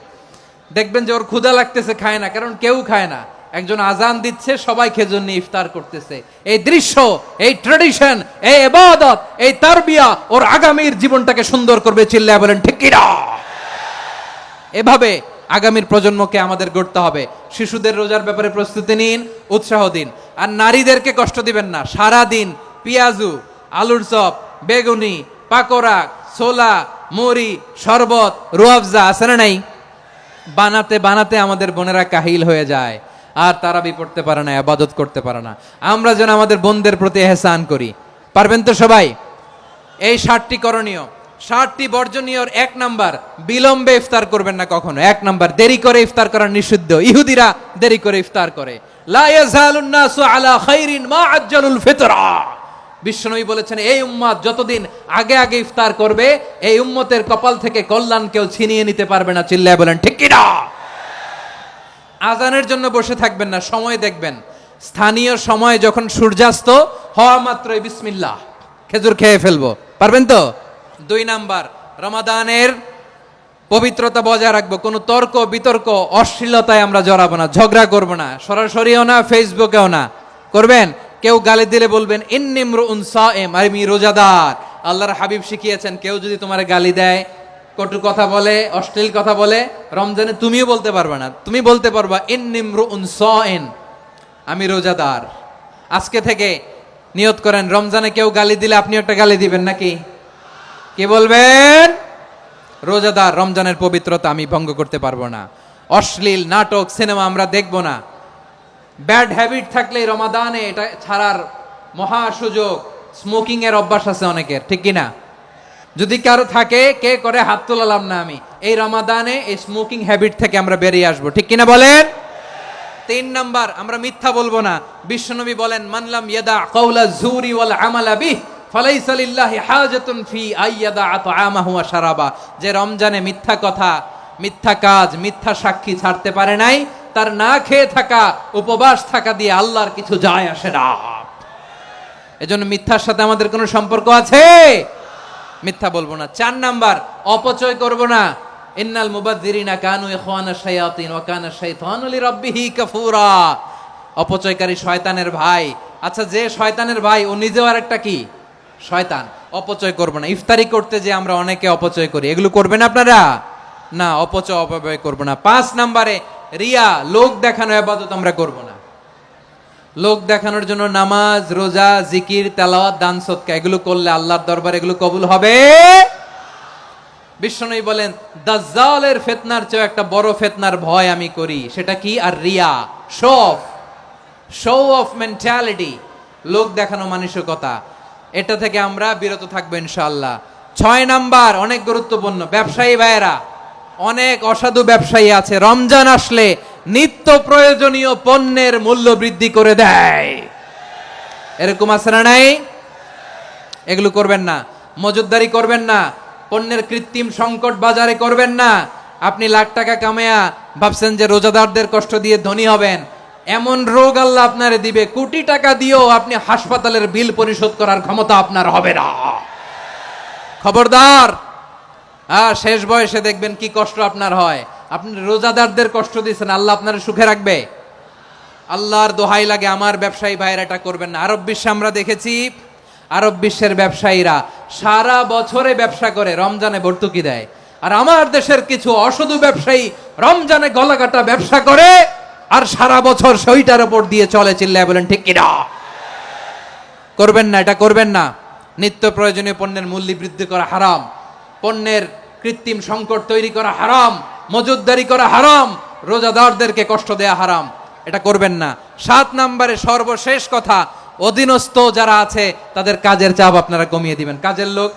দেখবেন যে ওর ক্ষুধা লাগতেছে, খায় না, কারণ কেউ খায় না। একজন আজান দিচ্ছে, সবাই খেজুর নিয়ে ইফতার করতেছে। এই দৃশ্য, এই ট্র্যাডিশন, এই ইবাদত, এই তারবিয়া ওর আগামীর জীবনটাকে সুন্দর করবে। চিল্লায় বলেন ঠিক কি না? এভাবে আগামীর প্রজন্মকে আমাদের গড়তে হবে। শিশুদের রোজার ব্যাপারে প্রস্তুতি নিন, উৎসাহ দিন। আর নারীদেরকে কষ্ট দিবেন না। সারা দিন পেঁয়াজু, আলুর চপ, বেগুনি, পাকোড়া, ছোলা, মুড়ি, শরবত, রুয়াবজা আছে না নাই, বানাতে বানাতে আমাদের বোনেরা কাহিল হয়ে যায়, আর তারাবি পড়তে পারে না, ইবাদত করতে পারে না। আমরা যেন আমাদের বোনদের প্রতি ইহসান করি, পারবেন তো সবাই? এই 7টি করণীয়, 7টি বর্জনীয়। 1 নাম্বার, বিলম্বে ইফতার করবেন না কখনো। 1 নাম্বার, দেরি করে ইফতার করা নিষিদ্ধ। ইহুদিরা দেরি করে ইফতার করে। লা ইয়াজালুন নাসু আলা খাইরিন মা আজ্জালুল ফিতরা। বিশ্বনবী বলেছেন এই উম্মত যতদিন আগে আগে ইফতার করবে, এই উম্মতের কপাল থেকে কল্যাণ কেউ ছিনিয়ে নিতে পারবে না। চিল্লায় বলেন ঠিক কি না? আজানের জন্য বসে থাকবেন না, সময় দেখবেন। স্থানীয় সময় যখন সূর্যাস্ত হওয়া মাত্রই বিসমিল্লাহ, খেজুর খেয়ে ফেলবো, পারবেন তো? 2 নাম্বার, রমাদানের পবিত্রতা বজায় রাখবো। কোনো তর্ক বিতর্ক অশ্লীলতায় আমরা জড়াবো না, ঝগড়া করবো না, সরাসরিও না, ফেসবুকেও না। করবেন? কেউ গালি দিলে বলবেন ইন্নী ইমরুউন সায়েম, আমি রোজাদার। আল্লাহর হাবিব শিখিয়েছেন, কেউ যদি তোমার গালি দেয়, কটু কথা বলে, অশ্লীল কথা বলে, রমজানে তুমিও বলতে পারবে না। তুমি বলতে পারবা ইন্নী ইমরুউন সায়েম, আমি রোজাদার। আজকে থেকে নিয়ত করেন, রমজানে কেউ গালি দিলে আপনি একটা গালি দিবেন নাকি? কি বলবেন? রোজাদার, রমজানের পবিত্রতা আমি ভঙ্গ করতে পারবো না। অশ্লীল নাটক, সিনেমা আমরা দেখবো না। ব্যাড হ্যাবিট থাকলে রমাদানে এটা ছাড়ার মহা সুযোগ। স্মোকিং এর অভ্যাস আছে অনেকের, ঠিক কিনা? যদি কারো থাকে, কে করে হাত তোলালাম না আমি। এই রমাদানে এই স্মোকিং হ্যাবিট থেকে আমরা বেরিয়ে আসবো, ঠিক কিনা বলেন? তিন নাম্বার, আমরা মিথ্যা বলবো না। বিশ্বনবী বলেন, মানলাম ইয়াদা কাওলা যুরি ওয়াল আমালা বিহ ফালাইসা লিল্লাহি হাজাতুন ফি আইয়াদা আতআমাহু ওয়া শারাবা। যে রমজানে মিথ্যা কথা, মিথ্যা কাজ, মিথ্যা সাক্ষী ছাড়তে পারে নাই, তার না খেয়ে থাকা, উপবাস থাকা দিয়ে আল্লাহর কিছু যায় আসে না। এজন্য মিথ্যার সাথে আমাদের কোনো সম্পর্ক আছে? মিথ্যা বলবো না। চার নাম্বার, অপচয় করব না। ইন্নাল মুবাযযিরিনা কানু ইখওয়ানাশ শায়াতিন ওয়া কানা শাইতানু লিরাব্বিহি কাফুরা। অপচয়কারী শয়তানের ভাই। আচ্ছা, যে শয়তানের ভাই ও নিজেও আরেকটা কি? শয়তান। অপচয় করব না। ইফতারি করতে যে আমরা অনেকে অপচয় করি, এগুলো করবেন আপনারা? না, অপচয় অপব্যয় করব না। 5 নম্বরে রিয়া, লোক দেখানো ইবাদত আমরা করব না। লোক দেখানোর জন্য নামাজ, রোজা, জিকির, তেলাওয়াত, দান সদকা এগুলো করলে আল্লাহর দরবারে এগুলো কবুল হবে? বিশ্বনবী বলেন, দাজ্জালের ফিতনার চেয়ে একটা বড় ফিতনার ভয় আমি করি, সেটা কি? আর রিয়া, শো অফ মেন্টালিটি, লোক দেখানো মানসিকতা। এটা থেকে আমরা বিরত থাকবো ইনশাআল্লাহ। 6 নাম্বার, অনেক গুরুত্বপূর্ণ, ব্যবসায়ী ভাইয়েরা, অনেক অসাধু ব্যবসায়ী আছে রমজান আসলে নিত্য প্রয়োজনীয় পণ্যের মূল্য বৃদ্ধি করে দেয়। এরকম আছে না নাই? এগুলো করবেন না। মজুদদারি করবেন না। পণ্যের কৃত্রিম সংকট বাজারে করবেন না। আপনি লাখ টাকা কামায়া ভাবছেন যে রোজাদারদের কষ্ট দিয়ে ধনী হবেন, এমন রোগ আল্লাহ আপনারে দিবে, কোটি টাকা দিয়েও আপনি হাসপাতালের বিল পরিশোধ করার ক্ষমতা আপনার হবে না। খবরদার। শেষ বয়সে দেখবেন কি কষ্ট আপনার হয়। আপনি রোজাদারদের কষ্ট দিচ্ছেন, আল্লাহ আপনার সুখে রাখবে? আল্লাহর দোহাই লাগে, আমার ব্যবসায়ী ভাইয়েরা এটা করবেন না। আরব বিশ্বে আমরা দেখেছি, আরব বিশ্বের ব্যবসায়ীরা সারা বছরে ব্যবসা করে, রমজানে ভর্তুকি দেয়। আর আমার দেশের কিছু অসাধু ব্যবসায়ী রমজানে গলাকাটা ব্যবসা করে আর সারা বছর সেইটার উপর দিয়ে চলে। চিল্লায় বলেন ঠিক কিনা? করবেন না, এটা করবেন না। নিত্য প্রয়োজনীয় পণ্যের মূল্য বৃদ্ধি করা হারাম, পণ্যের কৃত্রিম সংকট তৈরি করা হারাম, মজুদদারি করা হারাম, রোজাদারদেরকে কষ্ট দেয়া হারাম, এটা করবেন না। 7 নম্বরে সর্বশেষ কথা, অধীনস্থ যারা আছে তাদের কাজের চাপ আপনারা কমিয়ে দিবেন। কাজের লোক,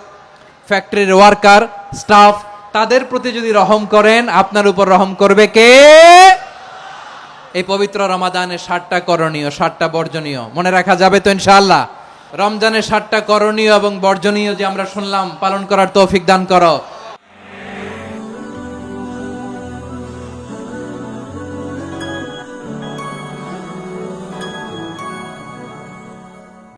ফ্যাক্টরির ওয়ার্কার, স্টাফ, তাদের প্রতি যদি রহম করেন, আপনার উপর রহম করবে কে? এই পবিত্র রমাদানে 7টা করণীয়, 7টা বর্জনীয় মনে রাখা যাবে তো ইনশাআল্লাহ? রমজানের 7টা করণীয় এবং বর্জনীয় যে আমরা শুনলাম, পালন করার তৌফিক দান করো।